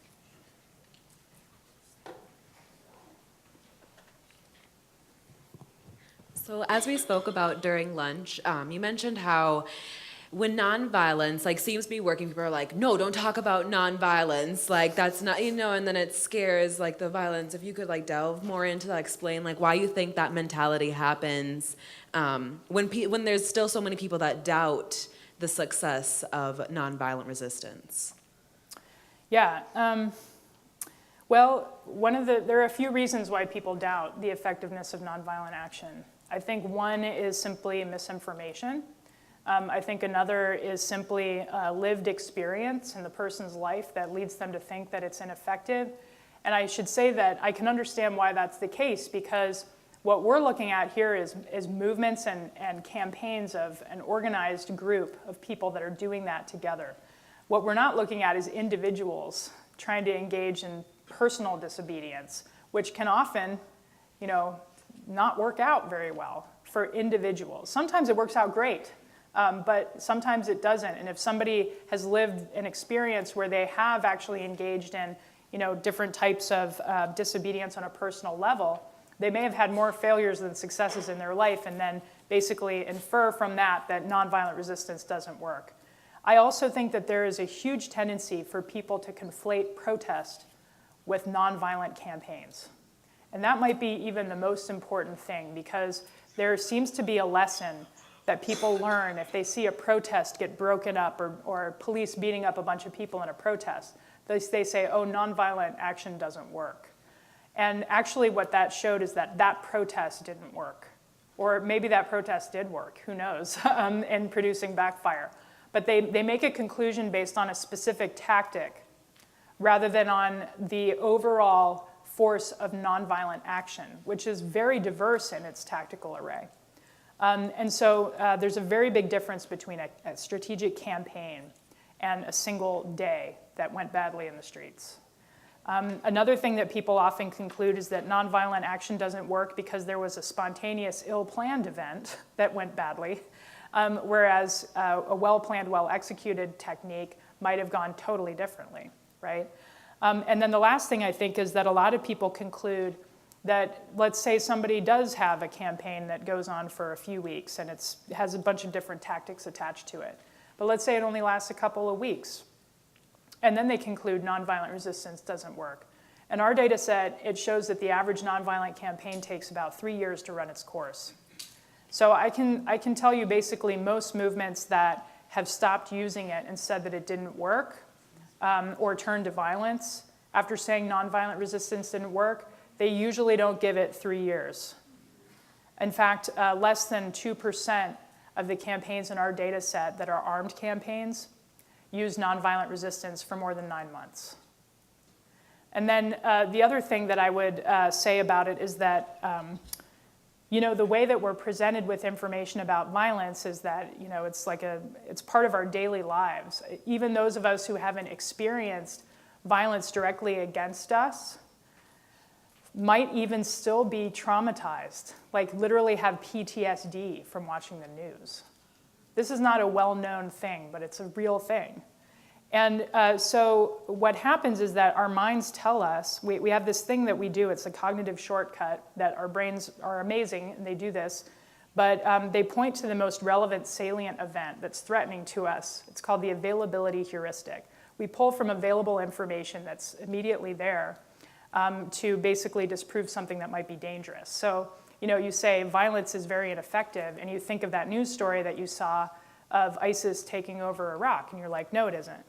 So as we spoke about during lunch, you mentioned how when nonviolence seems to be working, people are like, no, don't talk about nonviolence. That's not, and then it scares the violence. If you could delve more into that, explain why you think that mentality happens when there's still so many people that doubt the success of nonviolent resistance. Yeah. Well, there are a few reasons why people doubt the effectiveness of nonviolent action. I think one is simply misinformation. I think another is simply lived experience in the person's life that leads them to think that it's ineffective. And I should say that I can understand why that's the case, because what we're looking at here is movements and campaigns of an organized group of people that are doing that together. What we're not looking at is individuals trying to engage in personal disobedience, which can often, not work out very well for individuals. Sometimes it works out great, but sometimes it doesn't. And if somebody has lived an experience where they have actually engaged in, different types of disobedience on a personal level, they may have had more failures than successes in their life, and then basically infer from that nonviolent resistance doesn't work. I also think that there is a huge tendency for people to conflate protest with nonviolent campaigns. And that might be even the most important thing, because there seems to be a lesson that people learn if they see a protest get broken up or police beating up a bunch of people in a protest. They say, oh, nonviolent action doesn't work. And actually what that showed is that protest didn't work. Or maybe that protest did work, who knows, in producing backfire. But they make a conclusion based on a specific tactic rather than on the overall force of nonviolent action, which is very diverse in its tactical array. And so there's a very big difference between a strategic campaign and a single day that went badly in the streets. Another thing that people often conclude is that nonviolent action doesn't work because there was a spontaneous, ill-planned event that went badly, whereas a well-planned, well-executed technique might have gone totally differently, right? And then the last thing I think is that a lot of people conclude that, let's say somebody does have a campaign that goes on for a few weeks and it has a bunch of different tactics attached to it. But let's say it only lasts a couple of weeks. And then they conclude nonviolent resistance doesn't work. In our data set, it shows that the average nonviolent campaign takes about 3 years to run its course. So I can tell you basically most movements that have stopped using it and said that it didn't work, or turned to violence after saying nonviolent resistance didn't work, they usually don't give it 3 years. In fact, less than 2% of the campaigns in our data set that are armed campaigns use nonviolent resistance for more than 9 months. And then the other thing that I would say about it is that the way that we're presented with information about violence is that, it's part of our daily lives. Even those of us who haven't experienced violence directly against us might even still be traumatized, literally have PTSD from watching the news. This is not a well-known thing, but it's a real thing. And so what happens is that our minds tell us, we have this thing that we do, it's a cognitive shortcut, that our brains are amazing, and they do this, but they point to the most relevant salient event that's threatening to us. It's called the availability heuristic, We pull from available information that's immediately there to basically disprove something that might be dangerous. So, you say violence is very ineffective, and you think of that news story that you saw of ISIS taking over Iraq, and you're like, no, it isn't.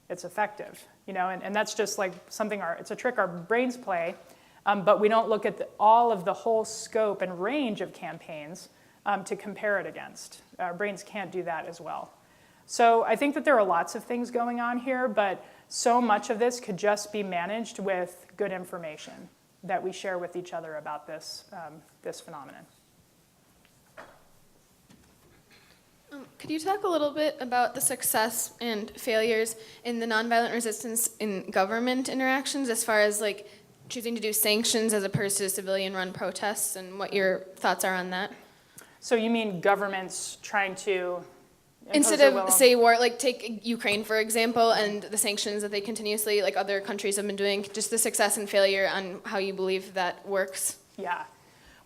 It's effective, and that's just like something, it's a trick our brains play, but we don't look at all of the whole scope and range of campaigns to compare it against. Our brains can't do that as well. So I think that there are lots of things going on here, but so much of this could just be managed with good information that we share with each other about this phenomenon. Could you talk a little bit about the success and failures in the nonviolent resistance in government interactions, as far as like choosing to do sanctions as opposed to civilian-run protests, and what your thoughts are on that? So you mean governments trying to instead of, say, war, like take Ukraine, for example, and the sanctions that they continuously, like other countries have been doing, just the success and failure on how you believe that works? Yeah.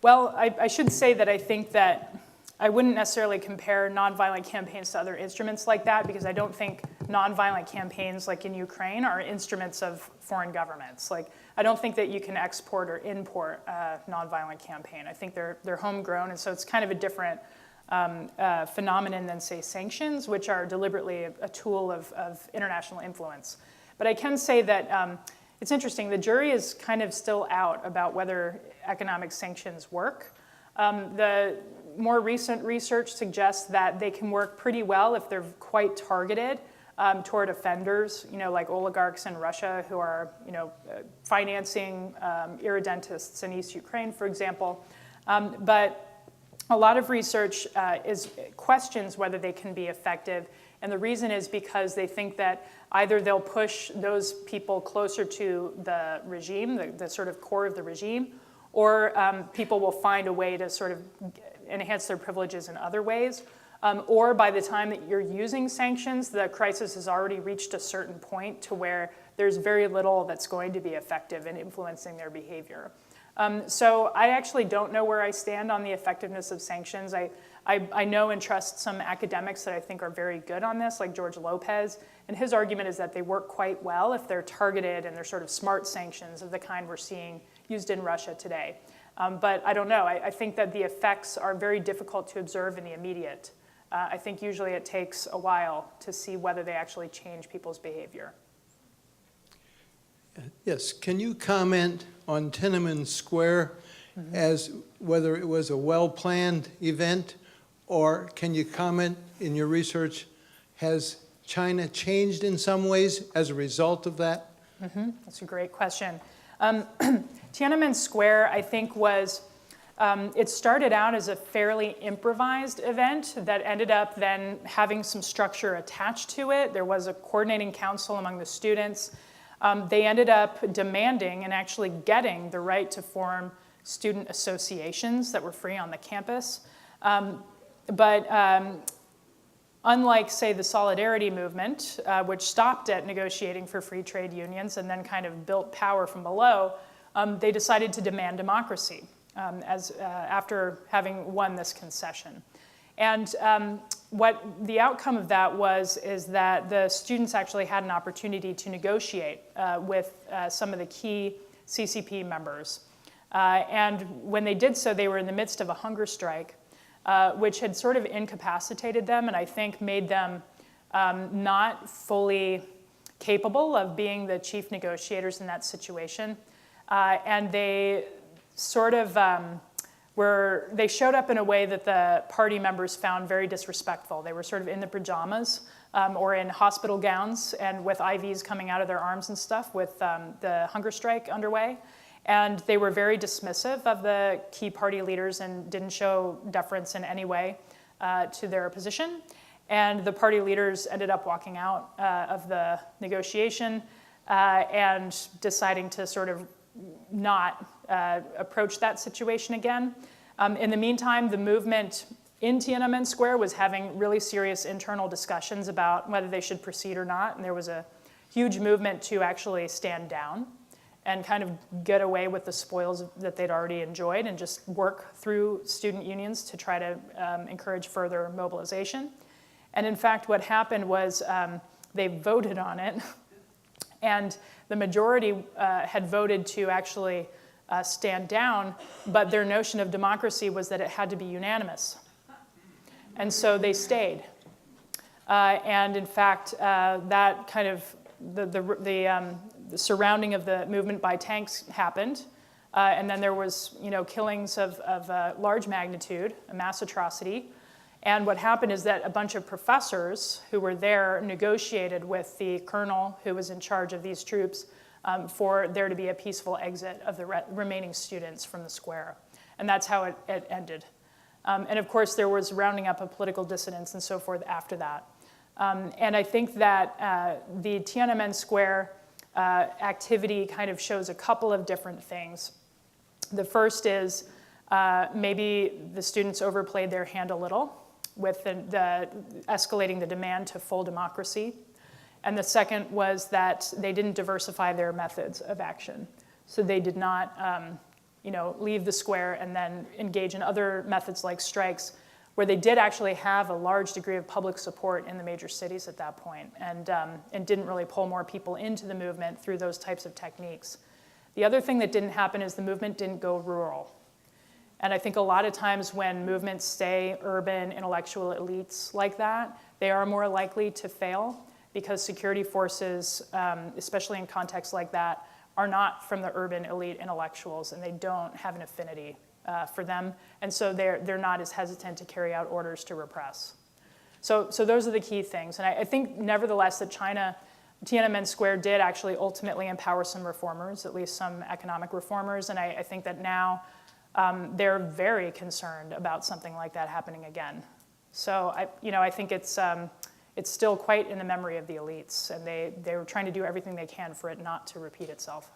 Well, I should say that I think that I wouldn't necessarily compare nonviolent campaigns to other instruments like that, because I don't think nonviolent campaigns like in Ukraine are instruments of foreign governments. Like, I don't think that you can export or import a nonviolent campaign. I think they're homegrown, and so it's kind of a different phenomenon than, say, sanctions, which are deliberately a tool of international influence. But I can say that it's interesting. The jury is kind of still out about whether economic sanctions work. The more recent research suggests that they can work pretty well if they're quite targeted toward offenders, like oligarchs in Russia who are, financing irredentists in East Ukraine, for example. But a lot of research questions whether they can be effective, and the reason is because they think that either they'll push those people closer to the regime, the sort of core of the regime, or people will find a way to sort of enhance their privileges in other ways. Or by the time that you're using sanctions, the crisis has already reached a certain point to where there's very little that's going to be effective in influencing their behavior. So I actually don't know where I stand on the effectiveness of sanctions. I know and trust some academics that I think are very good on this, like George Lopez, and his argument is that they work quite well if they're targeted and they're sort of smart sanctions of the kind we're seeing used in Russia today. But I don't know. I think that the effects are very difficult to observe in the immediate. I think usually it takes a while to see whether they actually change people's behavior. Yes, can you comment on Tiananmen Square as whether it was a well-planned event, or can you comment in your research, has China changed in some ways as a result of that? That's a great question. Tiananmen Square, I think, was, it started out as a fairly improvised event that ended up then having some structure attached to it. There was a coordinating council among the students. They ended up demanding and actually getting the right to form student associations that were free on the campus. But unlike, say, the Solidarity Movement, which stopped at negotiating for free trade unions and then kind of built power from below, they decided to demand democracy after having won this concession. And what the outcome of that is that the students actually had an opportunity to negotiate with some of the key CCP members. And when they did so, they were in the midst of a hunger strike, which had sort of incapacitated them and I think made them not fully capable of being the chief negotiators in that situation. And they sort of they showed up in a way that the party members found very disrespectful. They were sort of in the pajamas or in hospital gowns and with IVs coming out of their arms and stuff with the hunger strike underway. And they were very dismissive of the key party leaders and didn't show deference in any way to their position. And the party leaders ended up walking out of the negotiation and deciding to sort of not approach that situation again. In the meantime, the movement in Tiananmen Square was having really serious internal discussions about whether they should proceed or not. And there was a huge movement to actually stand down and kind of get away with the spoils that they'd already enjoyed and just work through student unions to try to encourage further mobilization. And in fact, what happened was they voted on it And the majority had voted to actually stand down, but their notion of democracy was that it had to be unanimous. And so they stayed. And in fact, that kind of, the surrounding of the movement by tanks happened. And then there was, killings of large magnitude, a mass atrocity. And what happened is that a bunch of professors who were there negotiated with the colonel who was in charge of these troops for there to be a peaceful exit of the remaining students from the square. And that's how it ended. And of course, there was rounding up of political dissidents and so forth after that. And I think that the Tiananmen Square activity kind of shows a couple of different things. The first is maybe the students overplayed their hand a little with the escalating the demand to full democracy. And the second was that they didn't diversify their methods of action. So they did not leave the square and then engage in other methods like strikes, where they did actually have a large degree of public support in the major cities at that point, and didn't really pull more people into the movement through those types of techniques. The other thing that didn't happen is the movement didn't go rural. And I think a lot of times when movements stay urban, intellectual elites like that, they are more likely to fail because security forces, especially in contexts like that, are not from the urban elite intellectuals, and they don't have an affinity for them. And so they're not as hesitant to carry out orders to repress. So those are the key things. And I think, nevertheless, that Tiananmen Square did actually ultimately empower some reformers, at least some economic reformers. And I think that now they're very concerned about something like that happening again. So I think it's still quite in the memory of the elites, and they're trying to do everything they can for it not to repeat itself.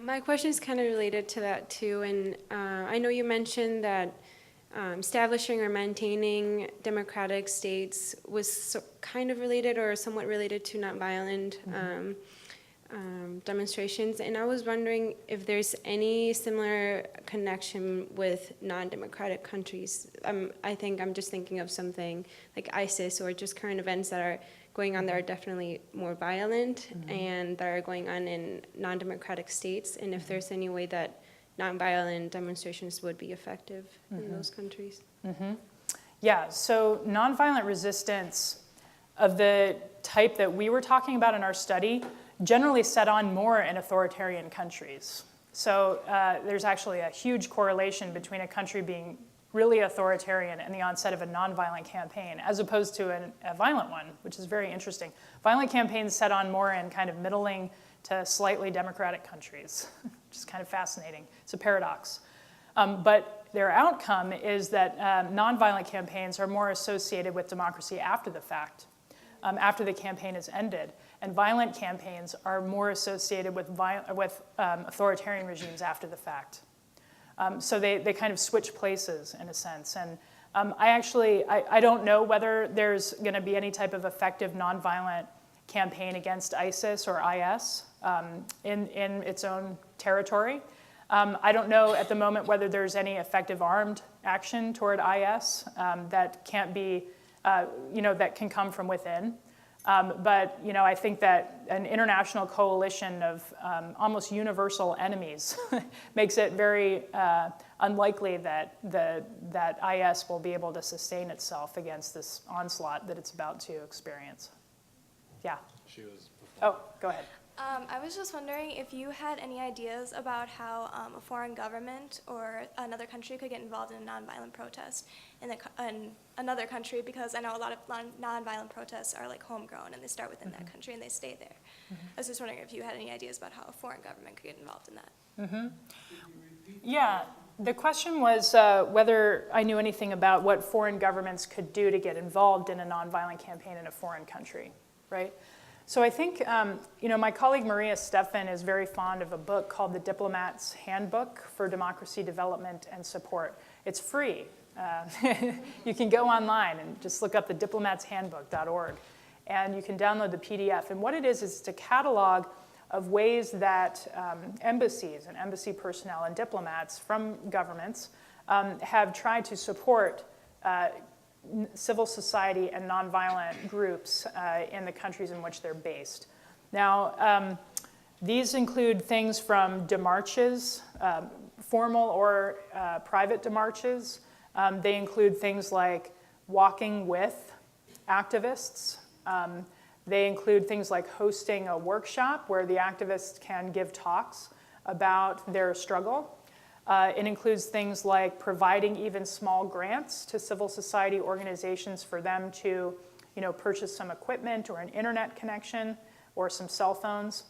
My question is kind of related to that too, and I know you mentioned that establishing or maintaining democratic states was kind of related or somewhat related to nonviolent demonstrations, and I was wondering if there's any similar connection with non-democratic countries. I think I'm just thinking of something like ISIS or just current events that are going on that are definitely more violent and that are going on in non-democratic states, and if there's any way that nonviolent demonstrations would be effective in those countries. Yeah, so nonviolent resistance of the type that we were talking about in our study generally set on more in authoritarian countries. So there's actually a huge correlation between a country being really authoritarian and the onset of a nonviolent campaign, as opposed to a violent one, which is very interesting. Violent campaigns set on more in kind of middling to slightly democratic countries, which is kind of fascinating. It's a paradox. But their outcome is that nonviolent campaigns are more associated with democracy after the fact, after the campaign is ended. And violent campaigns are more associated with authoritarian regimes after the fact. So they kind of switch places in a sense. And I don't know whether there's going to be any type of effective nonviolent campaign against ISIS or IS in its own territory. I don't know at the moment whether there's any effective armed action toward IS that can't be, that can come from within. But I think that an international coalition of almost universal enemies makes it very unlikely that IS will be able to sustain itself against this onslaught that it's about to experience. Yeah. Oh, go ahead. I was just wondering if you had any ideas about how a foreign government or another country could get involved in a nonviolent protest in another country, because I know a lot of nonviolent protests are like homegrown and they start within that country and they stay there. I was just wondering if you had any ideas about how a foreign government could get involved in that. Yeah, the question was whether I knew anything about what foreign governments could do to get involved in a nonviolent campaign in a foreign country, right? So I think, my colleague Maria Stephan is very fond of a book called The Diplomat's Handbook for Democracy Development and Support. It's free. You can go online and just look up the diplomatshandbook.org, and you can download the PDF. And what it is it's a catalog of ways that embassies and embassy personnel and diplomats from governments have tried to support civil society and nonviolent groups in the countries in which they're based. Now, these include things from demarches, formal or private demarches. They include things like walking with activists. They include things like hosting a workshop where the activists can give talks about their struggle. It includes things like providing even small grants to civil society organizations for them to, purchase some equipment or an internet connection or some cell phones.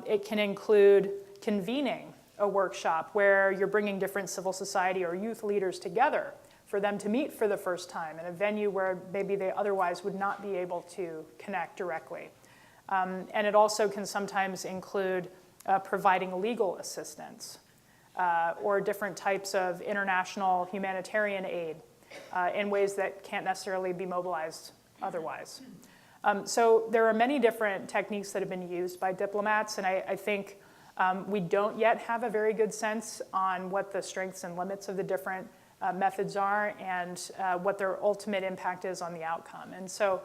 It can include convening a workshop where you're bringing different civil society or youth leaders together for them to meet for the first time in a venue where maybe they otherwise would not be able to connect directly. And it also can sometimes include providing legal assistance or different types of international humanitarian aid in ways that can't necessarily be mobilized otherwise. So there are many different techniques that have been used by diplomats, and I think we don't yet have a very good sense on what the strengths and limits of the different methods are and what their ultimate impact is on the outcome. And so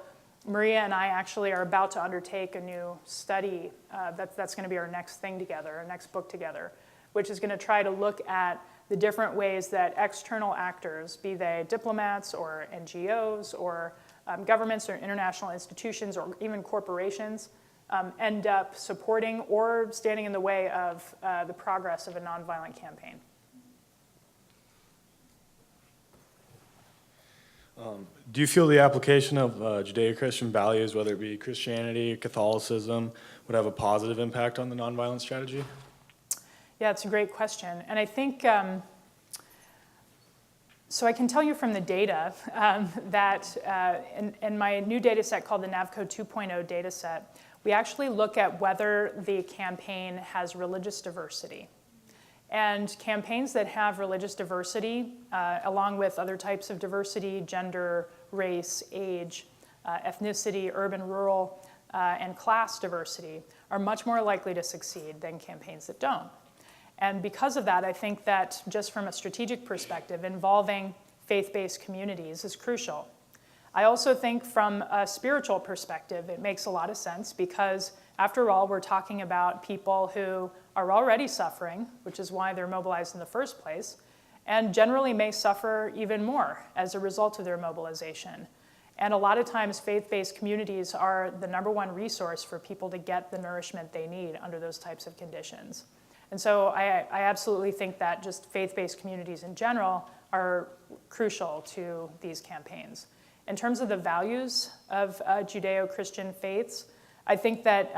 Maria and I actually are about to undertake a new study that's going to be our next thing together, our next book together, which is going to try to look at the different ways that external actors, be they diplomats or NGOs or governments or international institutions or even corporations, end up supporting or standing in the way of the progress of a nonviolent campaign. Do you feel the application of Judeo-Christian values, whether it be Christianity, Catholicism, would have a positive impact on the nonviolent strategy? Yeah, it's a great question. And I think, so I can tell you from the data that in my new data set called the NAVCO 2.0 data set, we actually look at whether the campaign has religious diversity. And campaigns that have religious diversity, along with other types of diversity, gender, race, age, ethnicity, urban, rural, and class diversity, are much more likely to succeed than campaigns that don't. And because of that, I think that just from a strategic perspective, involving faith-based communities is crucial. I also think from a spiritual perspective, it makes a lot of sense because, after all, we're talking about people who are already suffering, which is why they're mobilized in the first place, and generally may suffer even more as a result of their mobilization. And a lot of times, faith-based communities are the number one resource for people to get the nourishment they need under those types of conditions. And so I absolutely think that just faith-based communities in general are crucial to these campaigns. In terms of the values of Judeo-Christian faiths, I think that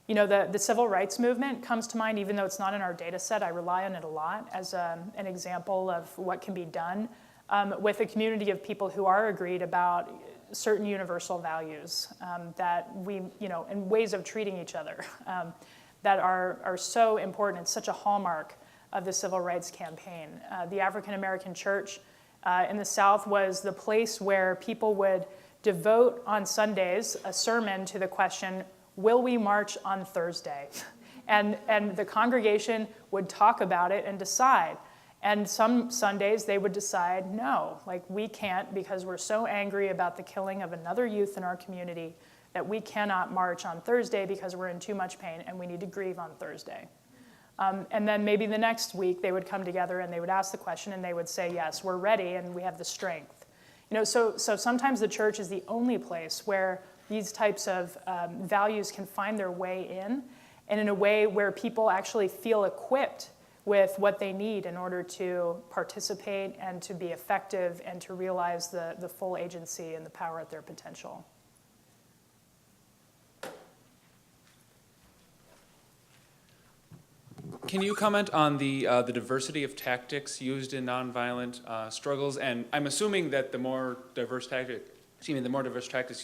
the civil rights movement comes to mind, even though it's not in our data set. I rely on it a lot as an example of what can be done with a community of people who are agreed about certain universal values that we, and ways of treating each other that are so important and such a hallmark of the civil rights campaign. The African American church in the South was the place where people would devote on Sundays a sermon to the question, will we march on Thursday? And the congregation would talk about it and decide. And some Sundays they would decide, no, we can't because we're so angry about the killing of another youth in our community that we cannot march on Thursday because we're in too much pain and we need to grieve on Thursday. And then maybe the next week they would come together and they would ask the question and they would say, yes, we're ready and we have the strength. So sometimes the church is the only place where these types of values can find their way in, and in a way where people actually feel equipped with what they need in order to participate and to be effective and to realize the full agency and the power at their potential. Can you comment on the diversity of tactics used in nonviolent struggles? And I'm assuming that the more diverse tactics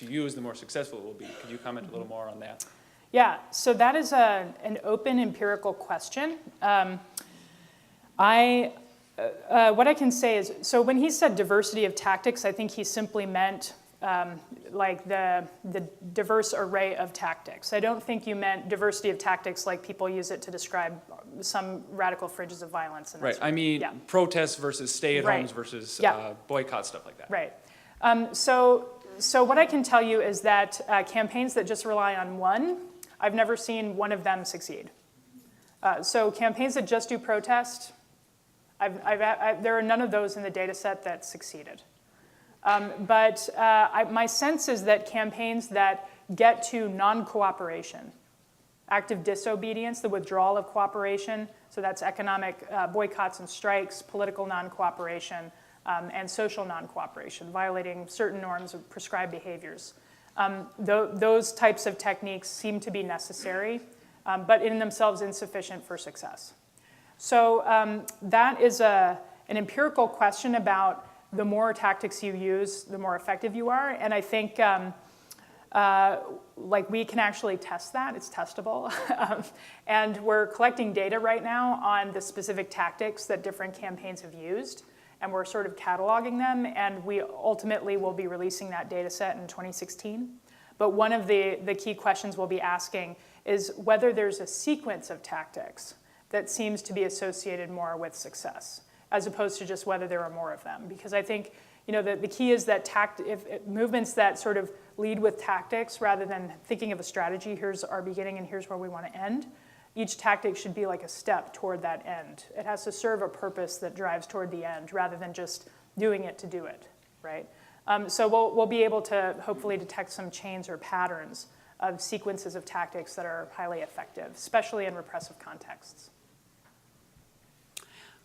you use, the more successful it will be. Could you comment a little more on that? Yeah, so that is an open empirical question. What I can say is, so when he said diversity of tactics, I think he simply meant the diverse array of tactics. I don't think you meant diversity of tactics like people use it to describe some radical fringes of violence. And Right, I mean, yeah. protests versus stay-at-homes Right. versus Yeah. boycott, stuff like that. Right. So what I can tell you is that campaigns that just rely on one, I've never seen one of them succeed. So campaigns that just do protest, there are none of those in the data set that succeeded. But my sense is that campaigns that get to non-cooperation, active disobedience, the withdrawal of cooperation, so that's economic boycotts and strikes, political non-cooperation, and social non-cooperation, violating certain norms of prescribed behaviors. Those types of techniques seem to be necessary, but in themselves insufficient for success. So that is an empirical question about the more tactics you use, the more effective you are. And I think like we can actually test that. It's testable. And we're collecting data right now on the specific tactics that different campaigns have used. And we're sort of cataloging them. And we ultimately will be releasing that data set in 2016. But one of the key questions we'll be asking is whether there's a sequence of tactics that seems to be associated more with success, as opposed to just whether there are more of them. Because I think the key is that movements that sort of lead with tactics rather than thinking of a strategy, here's our beginning and here's where we want to end, each tactic should be like a step toward that end. It has to serve a purpose that drives toward the end rather than just doing it to do it, right? So we'll be able to hopefully detect some chains or patterns of sequences of tactics that are highly effective, especially in repressive contexts.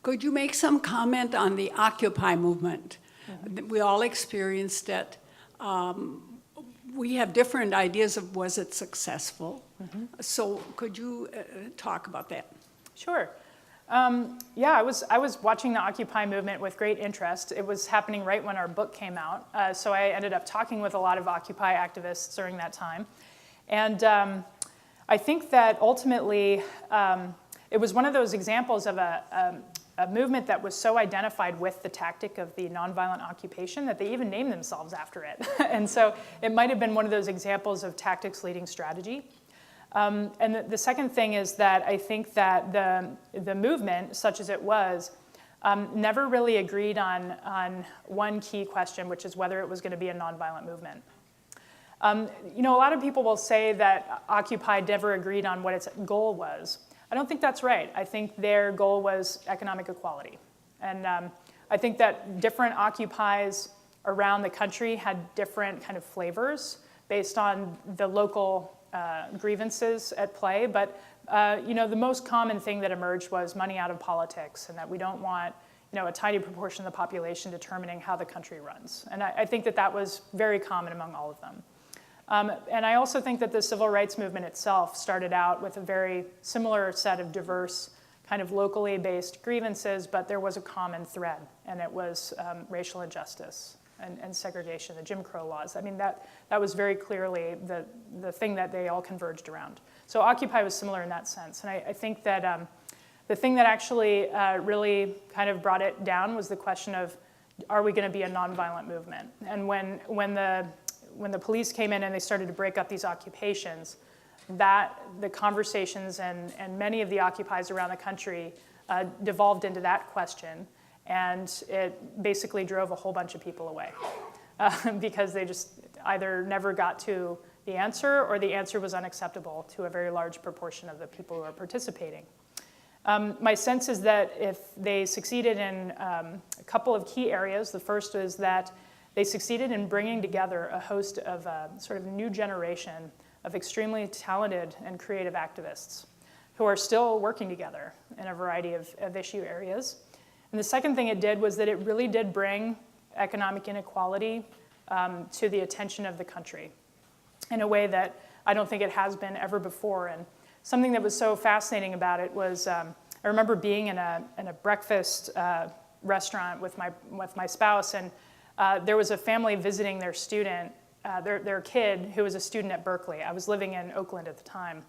Could you make some comment on the Occupy movement? Mm-hmm. We all experienced it. We have different ideas of was it successful. Mm-hmm. So could you talk about that? Sure. Yeah, I was watching the Occupy movement with great interest. It was happening right when our book came out. So I ended up talking with a lot of Occupy activists during that time. And I think that ultimately it was one of those examples of a movement that was so identified with the tactic of the nonviolent occupation that they even named themselves after it. And so it might have been one of those examples of tactics leading strategy. And the second thing is that I think that the movement, such as it was, never really agreed on one key question, which is whether it was going to be a nonviolent movement. A lot of people will say that Occupy never agreed on what its goal was. I don't think that's right. I think their goal was economic equality. And I think that different Occupies around the country had different kind of flavors based on the local grievances at play. But the most common thing that emerged was money out of politics, and that we don't want a tiny proportion of the population determining how the country runs. And I think that was very common among all of them. And I also think that the civil rights movement itself started out with a very similar set of diverse, kind of locally based grievances, but there was a common thread, and it was racial injustice and segregation, the Jim Crow laws. I mean, that was very clearly the thing that they all converged around. So Occupy was similar in that sense. And I think that the thing that actually really kind of brought it down was the question of, are we going to be a nonviolent movement? And when the police came in and they started to break up these occupations, that the conversations and many of the occupies around the country devolved into that question, and it basically drove a whole bunch of people away because they just either never got to the answer or the answer was unacceptable to a very large proportion of the people who are participating. My sense is that if they succeeded in a couple of key areas, the first is that they succeeded in bringing together a host of sort of new generation of extremely talented and creative activists who are still working together in a variety of issue areas. And the second thing it did was that it really did bring economic inequality to the attention of the country in a way that I don't think it has been ever before. And something that was so fascinating about it was I remember being in a breakfast restaurant with my spouse, and there was a family visiting their student, their kid, who was a student at Berkeley. I was living in Oakland at the time.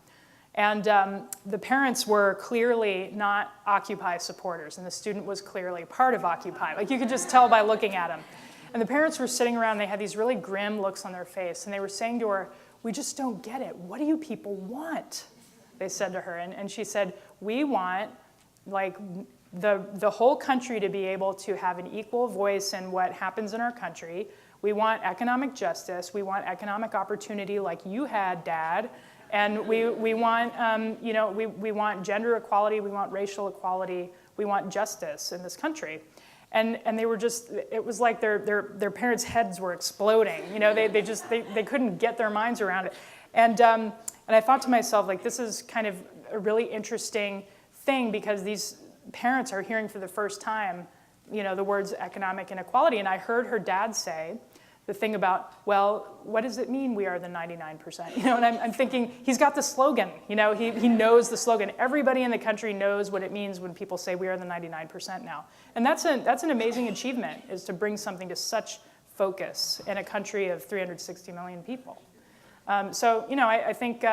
And the parents were clearly not Occupy supporters, and the student was clearly part of Occupy. Like, you could just tell by looking at him. And the parents were sitting around, they had these really grim looks on their face, and they were saying to her, "We just don't get it. What do you people want?" They said to her, and she said, we want like the whole country to be able to have an equal voice in what happens in our country. We want economic justice. We want economic opportunity like you had, Dad. And we want, we want gender equality. We want racial equality. We want justice in this country. And they were just, it was like their parents' heads were exploding. They couldn't get their minds around it. And I thought to myself, like, this is kind of a really interesting thing because these parents are hearing for the first time, the words economic inequality. And I heard her dad say the thing about, well, what does it mean we are the 99%? And I'm thinking, he's got the slogan, he knows the slogan. Everybody in the country knows what it means when people say we are the 99% now. And that's an amazing achievement, is to bring something to such focus in a country of 360 million people. I think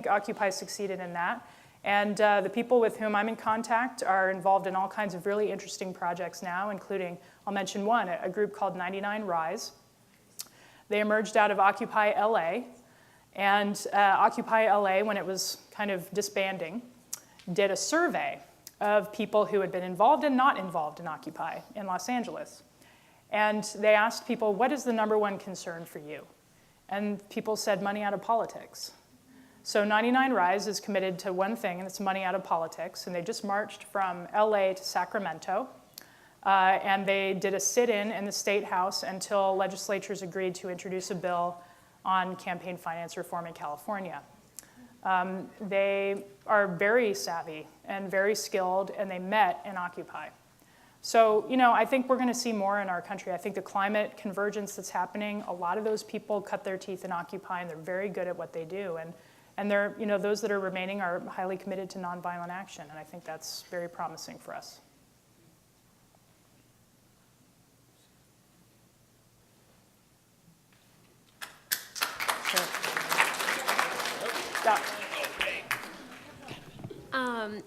Occupy succeeded in that. And the people with whom I'm in contact are involved in all kinds of really interesting projects now, including, I'll mention one, a group called 99 Rise. They emerged out of Occupy LA, and Occupy LA, when it was kind of disbanding, did a survey of people who had been involved and not involved in Occupy in Los Angeles. And they asked people, what is the #1 concern for you? And people said money out of politics. So 99 Rise is committed to one thing, and it's money out of politics. And they just marched from LA to Sacramento. And they did a sit-in in the State House until legislatures agreed to introduce a bill on campaign finance reform in California. They are very savvy and very skilled, and they met in Occupy. So, I think we're going to see more in our country. I think the climate convergence that's happening, a lot of those people cut their teeth in Occupy, and they're very good at what they do. And they're, those that are remaining are highly committed to nonviolent action, and I think that's very promising for us.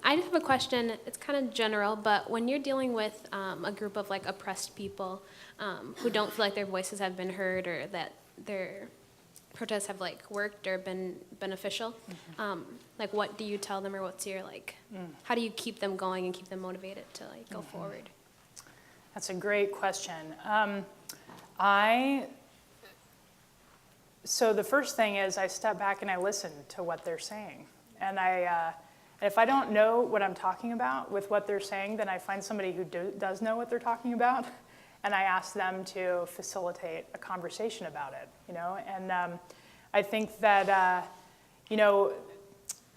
I just have a question. It's kind of general, but when you're dealing with a group of like oppressed people who don't feel like their voices have been heard or that their protests have like worked or been beneficial, like what do you tell them, or what's your how do you keep them going and keep them motivated to like go forward? That's a great question. So the first thing is I step back and I listen to what they're saying. And if I don't know what I'm talking about with what they're saying, then I find somebody who does know what they're talking about, and I ask them to facilitate a conversation about it. And I think that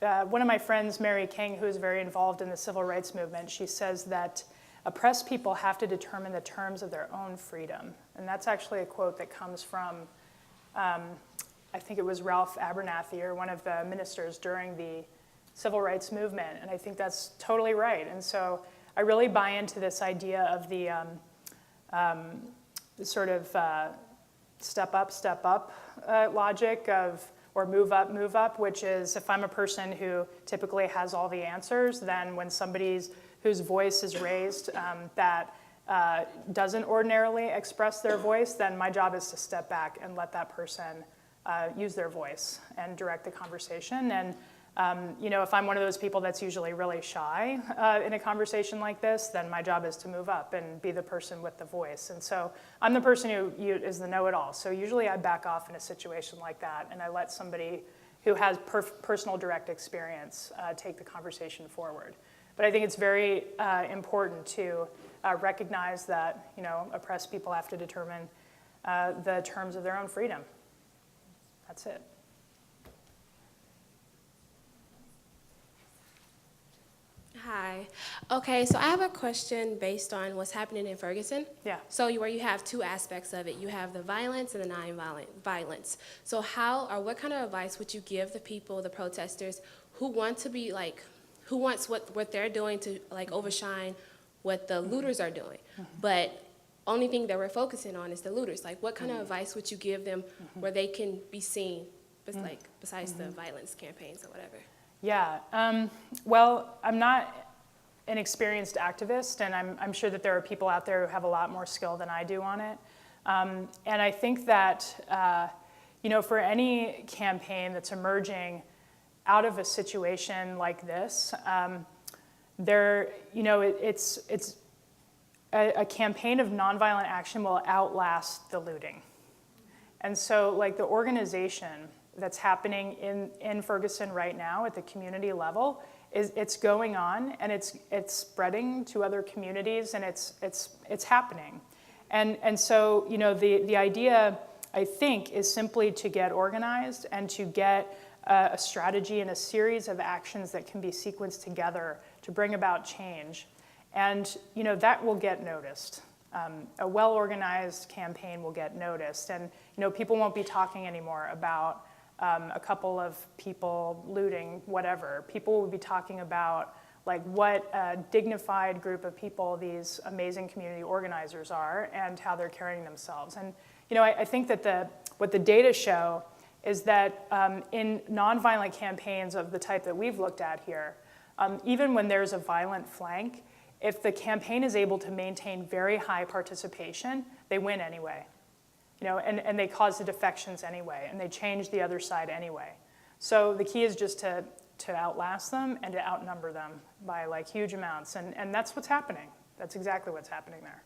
one of my friends, Mary King, who is very involved in the civil rights movement, she says that oppressed people have to determine the terms of their own freedom. And that's actually a quote that comes from, I think it was Ralph Abernathy, or one of the ministers during the civil rights movement. And I think that's totally right. And so I really buy into this idea of the sort of step up logic of, or move up, which is if I'm a person who typically has all the answers, then when somebody's whose voice is raised that doesn't ordinarily express their voice, then my job is to step back and let that person use their voice and direct the conversation. And if I'm one of those people that's usually really shy in a conversation like this, then my job is to move up and be the person with the voice. And so I'm the person who is the know-it-all. So usually I back off in a situation like that, and I let somebody who has personal direct experience take the conversation forward. But I think it's very important to recognize that oppressed people have to determine the terms of their own freedom. That's it. Hi. Okay, so I have a question based on what's happening in Ferguson. Yeah. So where you have two aspects of it. You have the violence and the nonviolent violence. So what kind of advice would you give the people, the protesters, who want to be who wants what they're doing to overshine what the looters are doing? But only thing that we're focusing on is the looters. What kind of advice would you give them where they can be seen, besides the violence campaigns or whatever? Yeah, well, I'm not an experienced activist, and I'm sure that there are people out there who have a lot more skill than I do on it. And I think that, for any campaign that's emerging, out of a situation like this, it's a campaign of nonviolent action will outlast the looting. And so like the organization that's happening in Ferguson right now at the community level, it's going on and it's spreading to other communities and it's happening. And so, the idea, I think, is simply to get organized and to get a strategy and a series of actions that can be sequenced together to bring about change. And, that will get noticed. A well-organized campaign will get noticed. And, people won't be talking anymore about a couple of people looting whatever. People will be talking about like what a dignified group of people these amazing community organizers are and how they're carrying themselves. And I think that what the data show is that in nonviolent campaigns of the type that we've looked at here, even when there's a violent flank, if the campaign is able to maintain very high participation, they win anyway. And they cause the defections anyway, and they change the other side anyway. So the key is just to outlast them and to outnumber them by like huge amounts. And that's what's happening. That's exactly what's happening there.